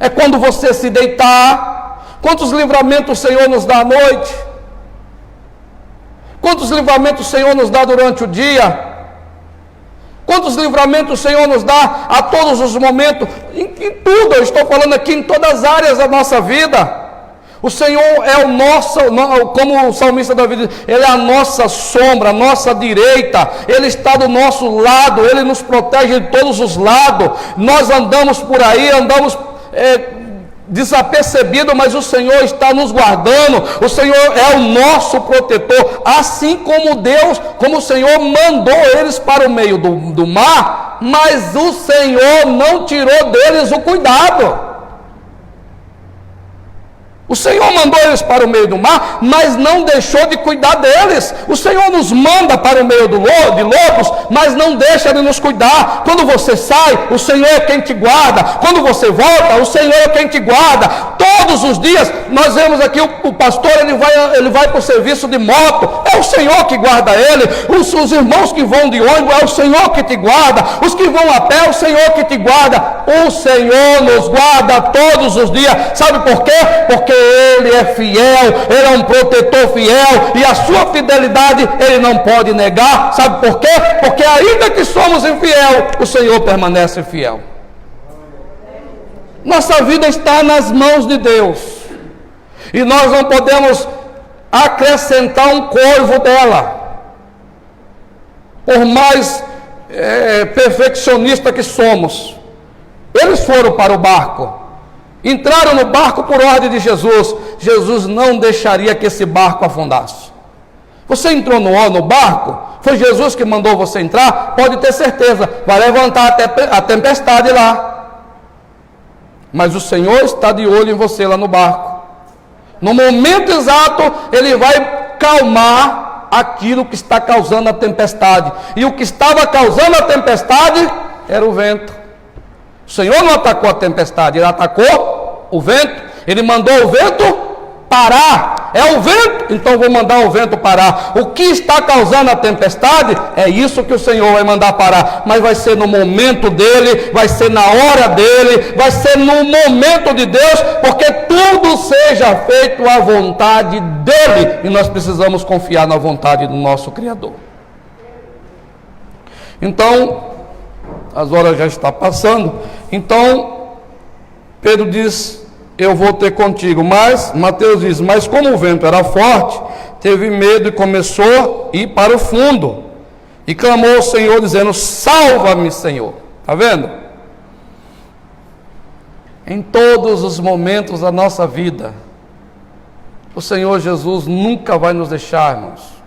é quando você se deitar. Quantos livramentos o Senhor nos dá à noite? Quantos livramentos o Senhor nos dá durante o dia? Quantos livramentos o Senhor nos dá a todos os momentos? Em tudo, eu estou falando aqui em todas as áreas da nossa vida. O Senhor é o nosso, como o salmista Davi diz, Ele é a nossa sombra, a nossa direita, Ele está do nosso lado, Ele nos protege de todos os lados. Nós andamos por aí, andamos desapercebido, mas o Senhor está nos guardando. O Senhor é o nosso protetor, assim como Deus, como o Senhor mandou eles para o meio do mar, mas o Senhor não tirou deles o cuidado. O Senhor mandou eles para o meio do mar, mas não deixou de cuidar deles. O Senhor nos manda para o meio de lobos, mas não deixa de nos cuidar. Quando você sai, o Senhor é quem te guarda. Quando você volta, o Senhor é quem te guarda. Todos os dias, nós vemos aqui o pastor, ele vai para o serviço de moto, é o Senhor que guarda ele. Os irmãos que vão de ônibus, é o Senhor que te guarda. Os que vão a pé, é o Senhor que te guarda. O Senhor nos guarda todos os dias. Sabe por quê? Porque Ele é fiel, Ele é um protetor fiel, e a sua fidelidade Ele não pode negar. Sabe por quê? Porque ainda que somos infiel, o Senhor permanece fiel. Nossa vida está nas mãos de Deus, e nós não podemos acrescentar um corvo dela, por mais perfeccionista que somos. Eles foram para o barco, entraram no barco por ordem de Jesus. Jesus não deixaria que esse barco afundasse. Você entrou no barco, foi Jesus que mandou você entrar, pode ter certeza, vai levantar a tempestade lá, mas o Senhor está de olho em você lá no barco. No momento exato, Ele vai calmar aquilo que está causando a tempestade, e o que estava causando a tempestade era o vento. O Senhor não atacou a tempestade, Ele atacou o vento. Ele mandou o vento parar. É o vento, então vou mandar o vento parar. O que está causando a tempestade é isso que o Senhor vai mandar parar. Mas vai ser no momento dele, vai ser na hora dele, vai ser no momento de Deus, porque tudo seja feito à vontade dele, e nós precisamos confiar na vontade do nosso Criador. Então, as horas já estão passando. Então Pedro diz: eu vou ter contigo. Mas Mateus diz: mas como o vento era forte, teve medo e começou a ir para o fundo, e clamou ao Senhor dizendo: salva-me, Senhor. Está vendo? Em todos os momentos da nossa vida, o Senhor Jesus nunca vai nos deixar, irmãos.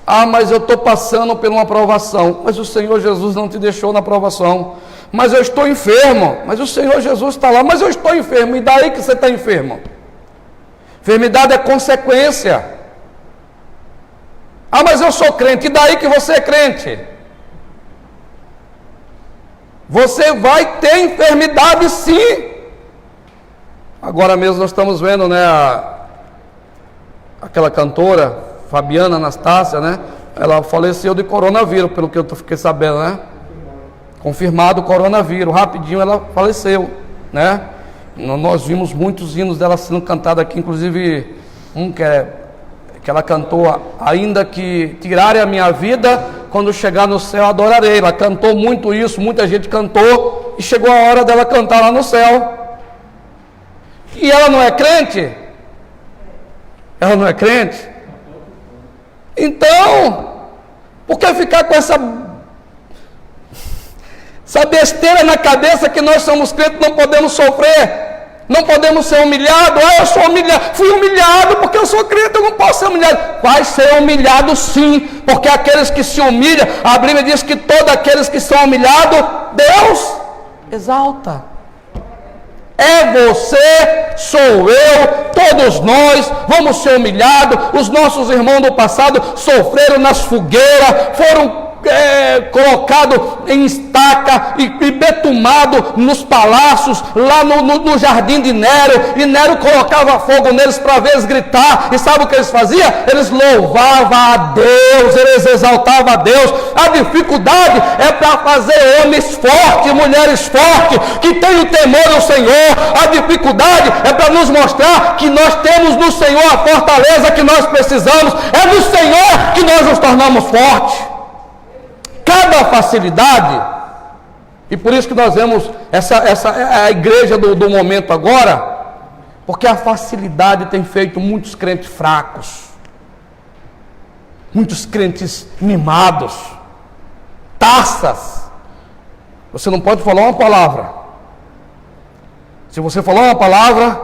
Ah, mas eu estou passando por uma provação. Mas o Senhor Jesus não te deixou na provação. Mas eu estou enfermo. Mas o Senhor Jesus está lá. Mas eu estou enfermo. E daí que você está enfermo? Enfermidade é consequência. Ah, mas eu sou crente. E daí que você é crente? Você vai ter enfermidade sim. Agora mesmo nós estamos vendo, né, aquela cantora Fabiana Anastácia, né? Ela faleceu de coronavírus, pelo que eu fiquei sabendo, né? Confirmado o coronavírus, rapidinho ela faleceu, né? Nós vimos muitos hinos dela sendo cantados aqui, inclusive um que ela cantou: ainda que tirarem a minha vida, quando chegar no céu adorarei. Ela cantou muito isso, muita gente cantou, e chegou a hora dela cantar lá no céu. E ela não é crente? Ela não é crente? Então, por que ficar com essa besteira na cabeça que nós somos crentes, não podemos sofrer, não podemos ser humilhados? Ah, eu sou humilhado, fui humilhado porque eu sou crente, eu não posso ser humilhado. Vai ser humilhado sim, porque aqueles que se humilham, a Bíblia diz que todos aqueles que são humilhados, Deus exalta. É você, sou eu, todos nós vamos ser humilhados. Os nossos irmãos do passado sofreram nas fogueiras, foram colocados em estaca e betumados nos palácios, lá no jardim de Nero, e Nero colocava fogo neles para ver eles gritar. E sabe o que eles faziam? Eles louvavam a Deus, eles exaltavam a Deus. A dificuldade é para fazer homens fortes, mulheres fortes, que têm o temor do Senhor. A dificuldade é para nos mostrar que nós temos no Senhor a fortaleza que nós precisamos. É no Senhor que nós nos tornamos fortes. Cada facilidade, e por isso que nós vemos essa a igreja do momento agora, porque a facilidade tem feito muitos crentes fracos, muitos crentes mimados, taças. Você não pode falar uma palavra. Se você falar uma palavra,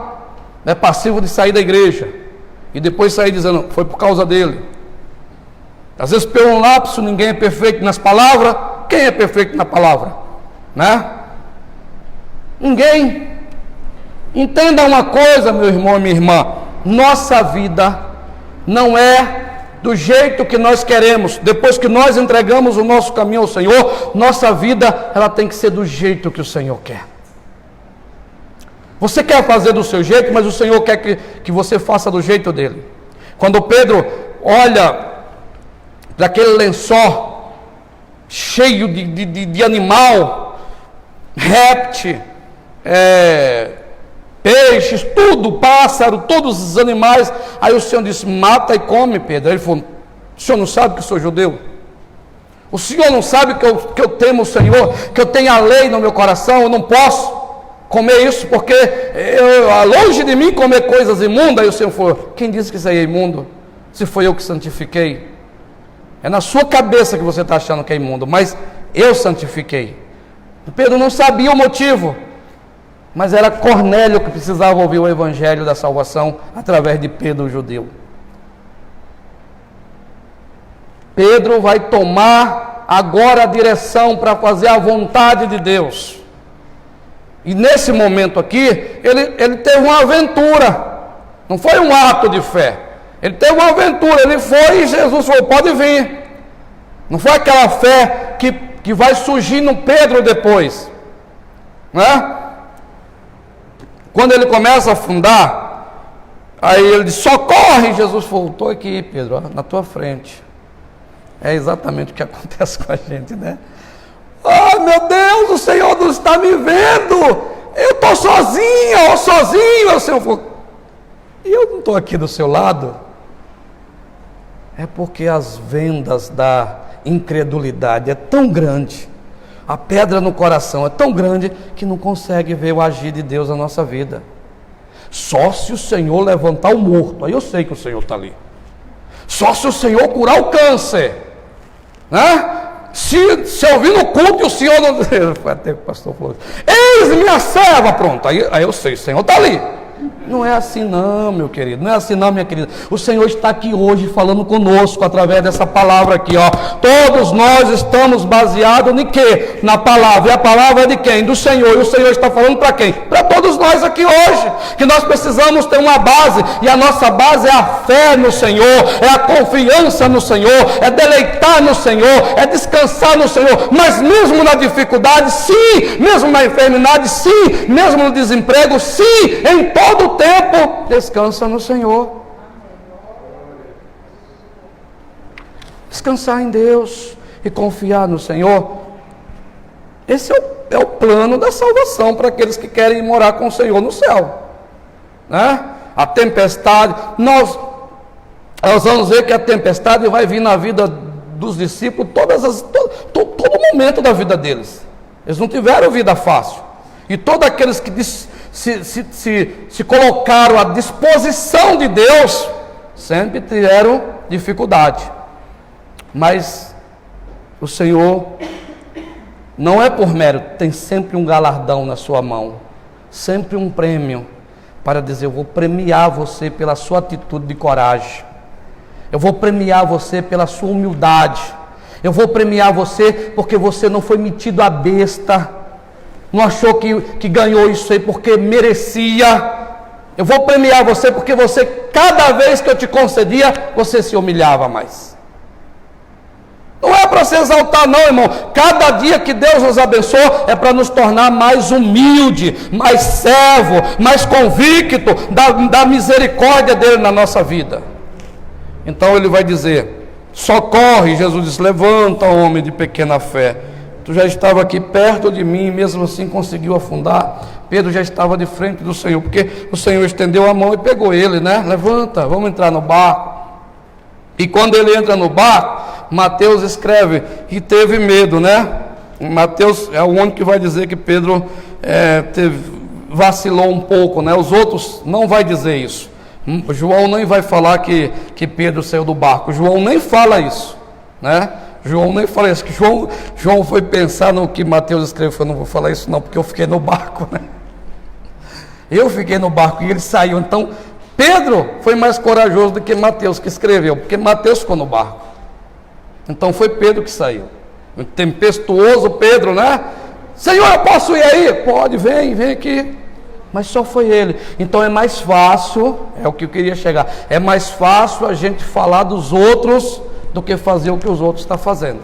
é passivo de sair da igreja e depois sair dizendo: foi por causa dele. Às vezes, pelo um lapso, ninguém é perfeito nas palavras. Quem é perfeito na palavra? Né? Ninguém. Entenda uma coisa, meu irmão e minha irmã: nossa vida não é do jeito que nós queremos. Depois que nós entregamos o nosso caminho ao Senhor, nossa vida ela tem que ser do jeito que o Senhor quer. Você quer fazer do seu jeito, mas o Senhor quer que você faça do jeito dele. Quando Pedro olha para aquele lençol cheio de animal, réptil, peixes, tudo, pássaro, todos os animais. Aí o Senhor disse: mata e come, Pedro. Aí ele falou: o senhor não sabe que eu sou judeu? O senhor não sabe que eu temo o Senhor, que eu tenho a lei no meu coração? Eu não posso comer isso, porque longe de mim comer coisas imundas. Aí o Senhor falou: quem disse que isso aí é imundo? Se foi eu que santifiquei. É na sua cabeça que você está achando que é imundo, mas eu santifiquei. Pedro não sabia o motivo, mas era Cornélio que precisava ouvir o evangelho da salvação através de Pedro, o judeu. Pedro vai tomar agora a direção para fazer a vontade de Deus. E nesse momento aqui, ele teve uma aventura. Não foi um ato de fé. Ele teve uma aventura. Ele foi e Jesus falou: pode vir. Não foi aquela fé que vai surgir no Pedro depois, né? Quando ele começa a afundar, aí ele diz: socorre. Jesus falou: estou aqui, Pedro, ó, na tua frente. É exatamente o que acontece com a gente, né? Oh, meu Deus, o Senhor não está me vendo. Eu estou sozinho, sozinho. O Senhor falou: e eu não estou aqui do seu lado? É porque as vendas da incredulidade é tão grande, a pedra no coração é tão grande, que não consegue ver o agir de Deus na nossa vida. Só se o Senhor levantar o morto, aí eu sei que o Senhor está ali. Só se o Senhor curar o câncer, né? Se eu vir no culto e o Senhor não... Foi até que o pastor falou: eis minha serva, pronto, aí eu sei, o Senhor está ali. Não é assim não, meu querido, não é assim não, minha querida. O Senhor está aqui hoje falando conosco através dessa palavra aqui, ó. Todos nós estamos baseados em quê? Na palavra. E a palavra é de quem? Do Senhor. E o Senhor está falando para quem? Para todos nós aqui hoje. Que nós precisamos ter uma base, e a nossa base é a fé no Senhor, é a confiança no Senhor, é deleitar no Senhor, é descansar no Senhor. Mas mesmo na dificuldade, sim, mesmo na enfermidade, sim, mesmo no desemprego, sim, em todo o tempo, descansa no Senhor. Descansar em Deus e confiar no Senhor. Esse é o plano da salvação para aqueles que querem morar com o Senhor no céu, né? A tempestade, nós vamos ver que a tempestade vai vir na vida dos discípulos todo momento da vida deles. Eles não tiveram vida fácil. E todos aqueles que se colocaram à disposição de Deus sempre tiveram dificuldade. Mas o Senhor não é por mérito, tem sempre um galardão na sua mão, sempre um prêmio para dizer: eu vou premiar você pela sua atitude de coragem, eu vou premiar você pela sua humildade, eu vou premiar você porque você não foi metido a besta, não achou que ganhou isso aí porque merecia. Eu vou premiar você porque você, cada vez que eu te concedia, você se humilhava mais. Não é para se exaltar não, irmão. Cada dia que Deus nos abençoa é para nos tornar mais humilde, mais servo, mais convicto da misericórdia dele na nossa vida. Então ele vai dizer: socorre. Jesus diz: levanta, homem de pequena fé. Tu já estava aqui perto de mim, mesmo assim conseguiu afundar. Pedro já estava de frente do Senhor, porque o Senhor estendeu a mão e pegou ele, né? Levanta, vamos entrar no barco. E quando ele entra no barco, Mateus escreve e teve medo, né? Mateus é o único que vai dizer que Pedro vacilou um pouco, né? Os outros não vai dizer isso. João nem vai falar que Pedro saiu do barco. João nem fala isso, né? João nem fala isso. Que João foi pensar no que Mateus escreveu. Eu não vou falar isso não, porque eu fiquei no barco, né? Eu fiquei no barco e ele saiu. Então Pedro foi mais corajoso do que Mateus que escreveu, porque Mateus ficou no barco. Então foi Pedro que saiu. O tempestuoso Pedro, né? Senhor, eu posso ir aí? Pode, vem aqui. Mas só foi ele. Então é mais fácil, é o que eu queria chegar, é mais fácil a gente falar dos outros do que fazer o que os outros estão fazendo.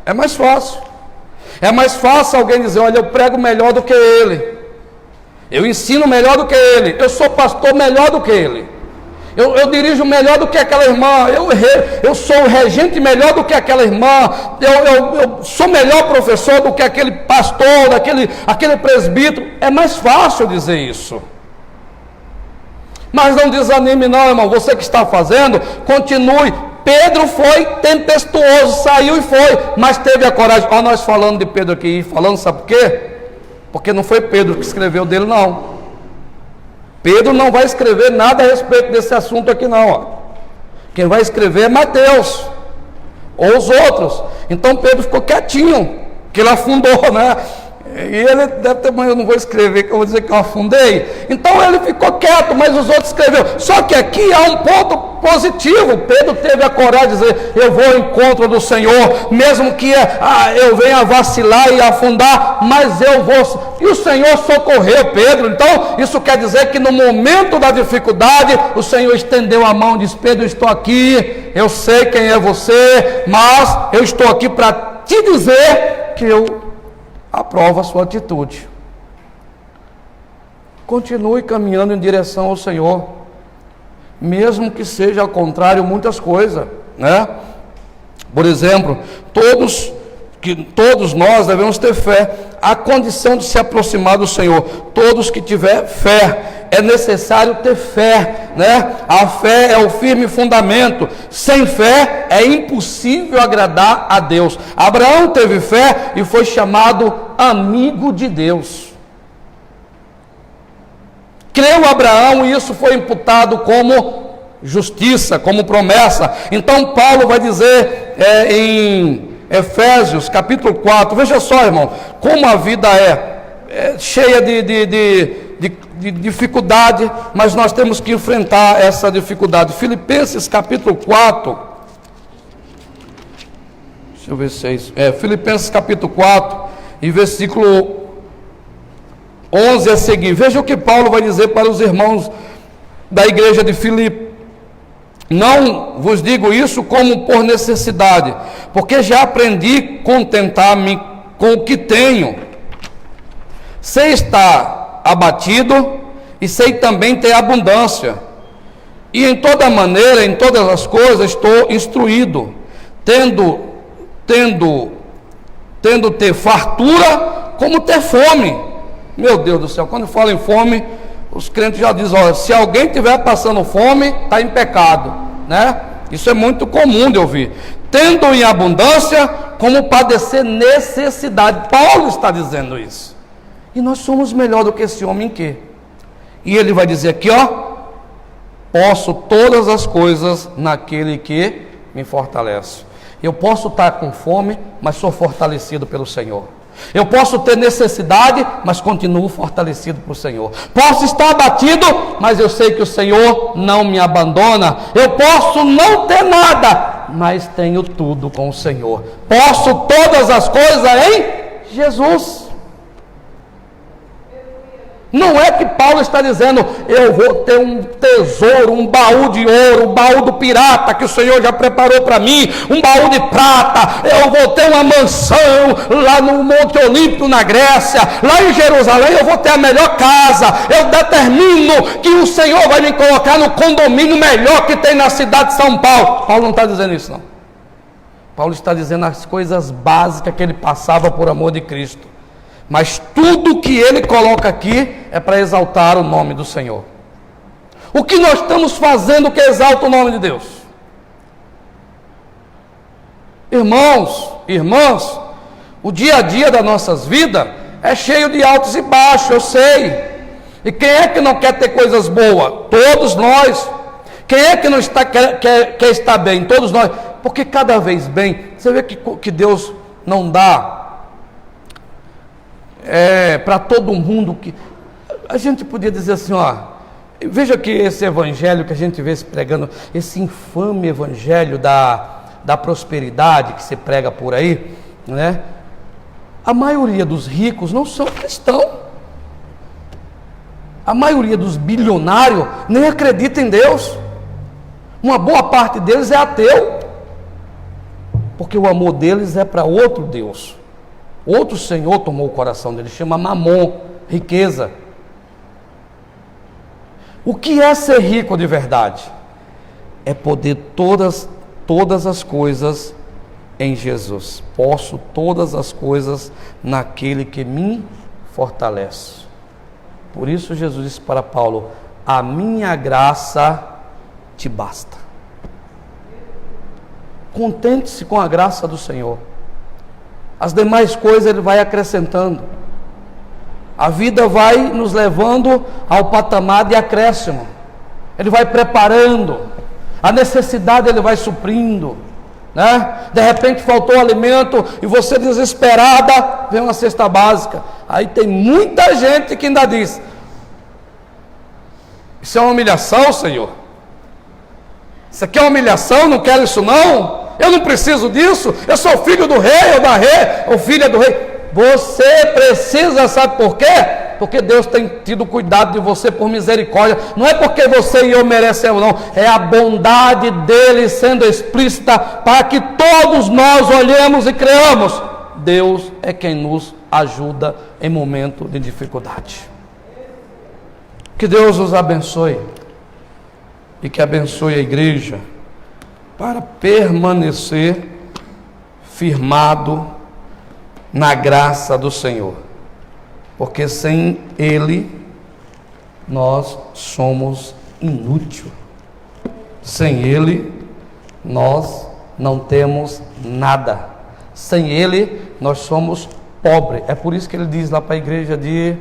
É mais fácil. É mais fácil alguém dizer: olha, eu prego melhor do que ele, eu ensino melhor do que ele, eu sou pastor melhor do que ele, eu dirijo melhor do que aquela irmã, eu sou o regente melhor do que aquela irmã, eu sou melhor professor do que aquele pastor, aquele presbítero. É mais fácil dizer isso. Mas não desanime não, irmão. Você que está fazendo, continue. Pedro foi tempestuoso, saiu e foi, mas teve a coragem. Olha nós falando de Pedro aqui, falando, sabe por quê? Porque não foi Pedro que escreveu dele não. Pedro não vai escrever nada a respeito desse assunto aqui não, ó. Quem vai escrever é Mateus, ou os outros. Então Pedro ficou quietinho, que ele afundou, né? E ele deve ter, mas eu não vou escrever, que eu vou dizer que eu afundei. Então ele ficou quieto, mas os outros escreveram. Só que aqui há um ponto positivo. Pedro teve a coragem de dizer: eu vou ao encontro do Senhor, mesmo que eu venha vacilar e afundar, mas eu vou. E o Senhor socorreu Pedro. Então isso quer dizer que no momento da dificuldade, o Senhor estendeu a mão e disse: Pedro, estou aqui, eu sei quem é você, mas eu estou aqui para te dizer que eu aprova a sua atitude. Continue caminhando em direção ao Senhor, mesmo que seja ao contrário muitas coisas, né? Por exemplo, todos nós devemos ter fé, a condição de se aproximar do Senhor. Todos que tiver fé, é necessário ter fé, né? A fé é o firme fundamento. Sem fé é impossível agradar a Deus. Abraão teve fé e foi chamado amigo de Deus. Creu Abraão e isso foi imputado como justiça, como promessa. Então Paulo vai dizer em Efésios capítulo 4, veja só, irmão, como a vida cheia de dificuldade, mas nós temos que enfrentar essa dificuldade. Filipenses capítulo 4, deixa eu ver se é isso, Filipenses capítulo 4, e versículo 11 a seguir. Veja o que Paulo vai dizer para os irmãos da igreja de Filipe: não vos digo isso como por necessidade, porque já aprendi a contentar-me com o que tenho. Sei estar abatido e sei também ter abundância. E em toda maneira, em todas as coisas, estou instruído, tendo ter fartura como ter fome. Meu Deus do céu, quando fala em fome, os crentes já dizem: olha, se alguém estiver passando fome, está em pecado, né? Isso é muito comum de ouvir. Tendo em abundância, como padecer necessidade. Paulo está dizendo isso. E nós somos melhor do que esse homem em quê? E ele vai dizer aqui, ó: posso todas as coisas naquele que me fortalece. Eu posso estar com fome, mas sou fortalecido pelo Senhor. Eu posso ter necessidade, mas continuo fortalecido por Senhor. Posso estar abatido, mas eu sei que o Senhor não me abandona. Eu posso não ter nada, mas tenho tudo com o Senhor. Posso todas as coisas em Jesus. Não é que Paulo está dizendo: eu vou ter um tesouro, um baú de ouro, um baú do pirata que o Senhor já preparou para mim, um baú de prata, eu vou ter uma mansão lá no Monte Olímpico na Grécia, lá em Jerusalém eu vou ter a melhor casa, eu determino que o Senhor vai me colocar no condomínio melhor que tem na cidade de São Paulo. Paulo não está dizendo isso, não. Paulo está dizendo as coisas básicas que ele passava por amor de Cristo. Mas tudo que ele coloca aqui é para exaltar o nome do Senhor. O que nós estamos fazendo que exalta o nome de Deus? Irmãos, irmãs, o dia a dia das nossas vidas é cheio de altos e baixos, eu sei. E quem é que não quer ter coisas boas? Todos nós. Quem é que não quer estar bem? Todos nós. Porque cada vez bem, você vê que Deus não dá para todo mundo. Que a gente podia dizer assim, ó, veja que esse evangelho que a gente vê se pregando, esse infame evangelho da prosperidade que se prega por aí, né? A maioria dos ricos não são cristãos. A maioria dos bilionários nem acredita em Deus. Uma boa parte deles é ateu, porque o amor deles é para outro Deus. Outro senhor tomou o coração dele, chama Mamon, riqueza. O que é ser rico de verdade? É poder todas as coisas em Jesus. Posso todas as coisas naquele que me fortalece. Por isso Jesus disse para Paulo: a minha graça te basta. Contente-se com a graça do Senhor. As demais coisas Ele vai acrescentando. A vida vai nos levando ao patamar de acréscimo. Ele vai preparando. A necessidade Ele vai suprindo, né? De repente faltou alimento e você desesperada, vem uma cesta básica. Aí tem muita gente que ainda diz: isso é uma humilhação, Senhor. Isso aqui é uma humilhação, não quero isso não. Eu não preciso disso, eu sou filho do rei ou da rei, ou filha do rei. Você precisa, sabe por quê? Porque Deus tem tido cuidado de você por misericórdia. Não é porque você e eu merecemos, não. É a bondade dele sendo explícita para que todos nós olhemos e creamos: Deus é quem nos ajuda em momento de dificuldade. Que Deus os abençoe e que abençoe a igreja para permanecer firmado na graça do Senhor, porque sem Ele nós somos inúteis. Sem Ele nós não temos nada. Sem Ele nós somos pobres. É por isso que Ele diz lá para a igreja de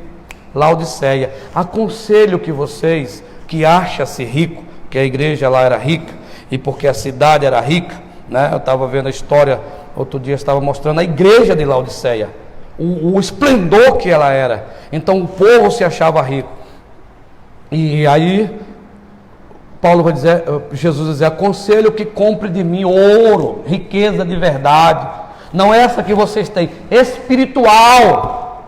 Laodiceia: aconselho que vocês que acham-se rico, que a igreja lá era rica, e porque a cidade era rica, né? Eu estava vendo a história, outro dia estava mostrando a igreja de Laodiceia, o esplendor que ela era. Então o povo se achava rico. E aí Paulo vai dizer, Jesus vai dizer: aconselho que compre de mim ouro, riqueza de verdade, não essa que vocês têm, espiritual.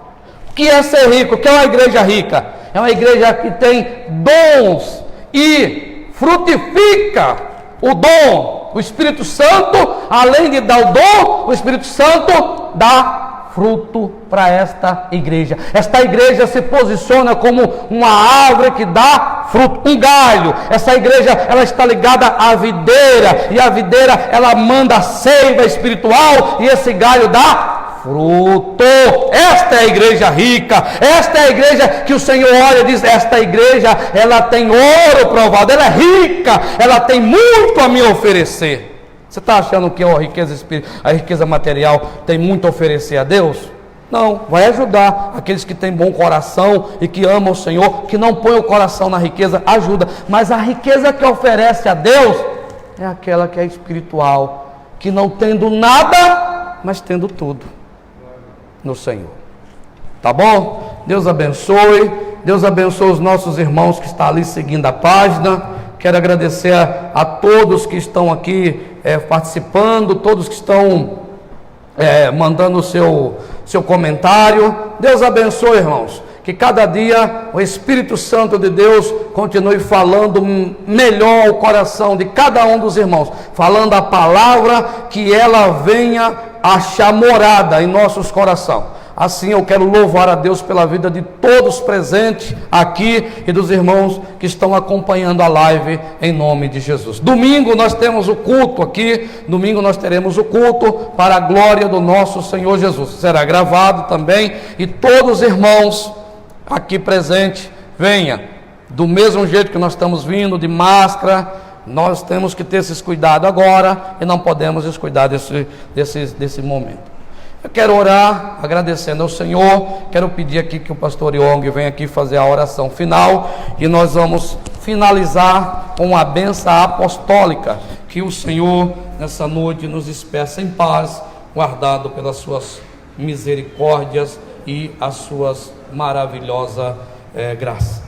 O que é ser rico? O que é uma igreja rica? É uma igreja que tem dons e frutifica o dom. O Espírito Santo, além de dar o dom, o Espírito Santo dá fruto para esta igreja. Esta igreja se posiciona como uma árvore que dá fruto, um galho. Essa igreja, ela está ligada à videira, e a videira, ela manda a seiva espiritual, e esse galho dá fruto. Esta é a igreja rica. Esta é a igreja que o Senhor olha e diz: esta igreja, ela tem ouro provado, ela é rica, ela tem muito a me oferecer. Você está achando que a riqueza material tem muito a oferecer a Deus? Não, vai ajudar aqueles que têm bom coração e que amam o Senhor, que não põem o coração na riqueza, ajuda. Mas a riqueza que oferece a Deus é aquela que é espiritual, que não tendo nada, mas tendo tudo no Senhor. Tá bom? Deus abençoe. Deus abençoe os nossos irmãos que estão ali seguindo a página. Quero agradecer a todos que estão aqui participando, todos que estão mandando o seu comentário. Deus abençoe, irmãos. Que cada dia o Espírito Santo de Deus continue falando melhor o coração de cada um dos irmãos, falando a palavra, que ela venha achar morada em nossos corações. Assim eu quero louvar a Deus pela vida de todos presentes aqui e dos irmãos que estão acompanhando a live, em nome de Jesus. Domingo nós temos o culto aqui, domingo nós teremos o culto para a glória do nosso Senhor Jesus. Será gravado também, e todos os irmãos aqui presentes, venha, do mesmo jeito que nós estamos vindo, de máscara. Nós temos que ter esses cuidados agora, e não podemos descuidar desse momento. Eu quero orar agradecendo ao Senhor. Quero pedir aqui que o pastor Yong venha aqui fazer a oração final, e nós vamos finalizar com a bênção apostólica. Que o Senhor nessa noite nos despeça em paz, guardado pelas suas misericórdias e as suas maravilhosas graças.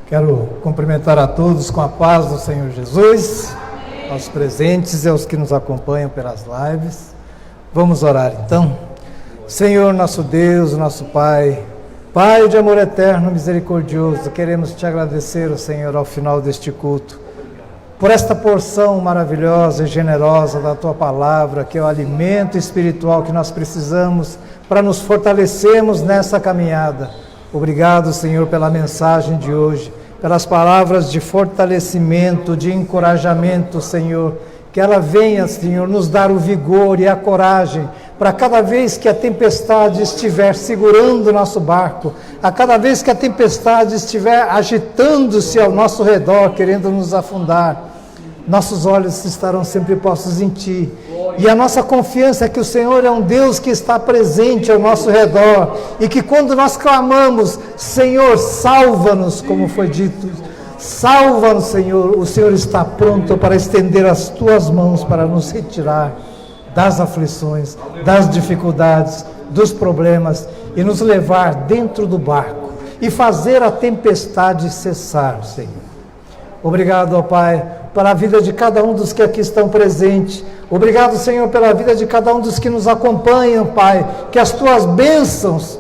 Quero cumprimentar a todos com a paz do Senhor Jesus, aos presentes e aos que nos acompanham pelas lives. Vamos orar então. Senhor, nosso Deus, nosso Pai, Pai de amor eterno, misericordioso, queremos te agradecer, Senhor, ao final deste culto, por esta porção maravilhosa e generosa da tua palavra, que é o alimento espiritual que nós precisamos para nos fortalecermos nessa caminhada. Obrigado, Senhor, pela mensagem de hoje, pelas palavras de fortalecimento, de encorajamento, Senhor, que ela venha, Senhor, nos dar o vigor e a coragem para cada vez que a tempestade estiver segurando o nosso barco, a cada vez que a tempestade estiver agitando-se ao nosso redor, querendo nos afundar, nossos olhos estarão sempre postos em Ti, e a nossa confiança é que o Senhor é um Deus que está presente ao nosso redor, e que quando nós clamamos, Senhor, salva-nos, como foi dito, salva-nos, Senhor, o Senhor está pronto para estender as Tuas mãos para nos retirar das aflições, das dificuldades, dos problemas, e nos levar dentro do barco, e fazer a tempestade cessar, Senhor. Obrigado, ó Pai, pela vida de cada um dos que aqui estão presentes. Obrigado, Senhor, pela vida de cada um dos que nos acompanham, Pai. Que as Tuas bênçãos,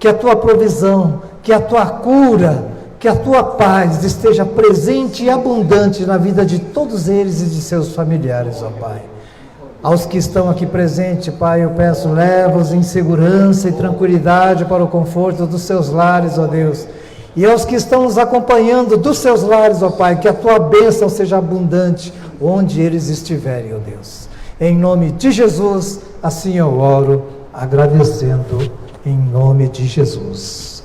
que a Tua provisão, que a Tua cura, que a Tua paz esteja presente e abundante na vida de todos eles e de seus familiares, ó Pai. Aos que estão aqui presentes, Pai, eu peço, leva-os em segurança e tranquilidade para o conforto dos seus lares, ó Deus. E aos que estão nos acompanhando dos seus lares, ó Pai, que a Tua bênção seja abundante onde eles estiverem, ó Deus. Em nome de Jesus, assim eu oro, agradecendo em nome de Jesus.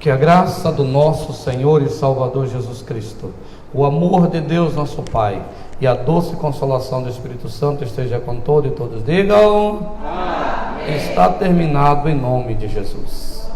Que a graça do nosso Senhor e Salvador Jesus Cristo, o amor de Deus nosso Pai e a doce consolação do Espírito Santo esteja com todos, e todos digam amém. Está terminado em nome de Jesus.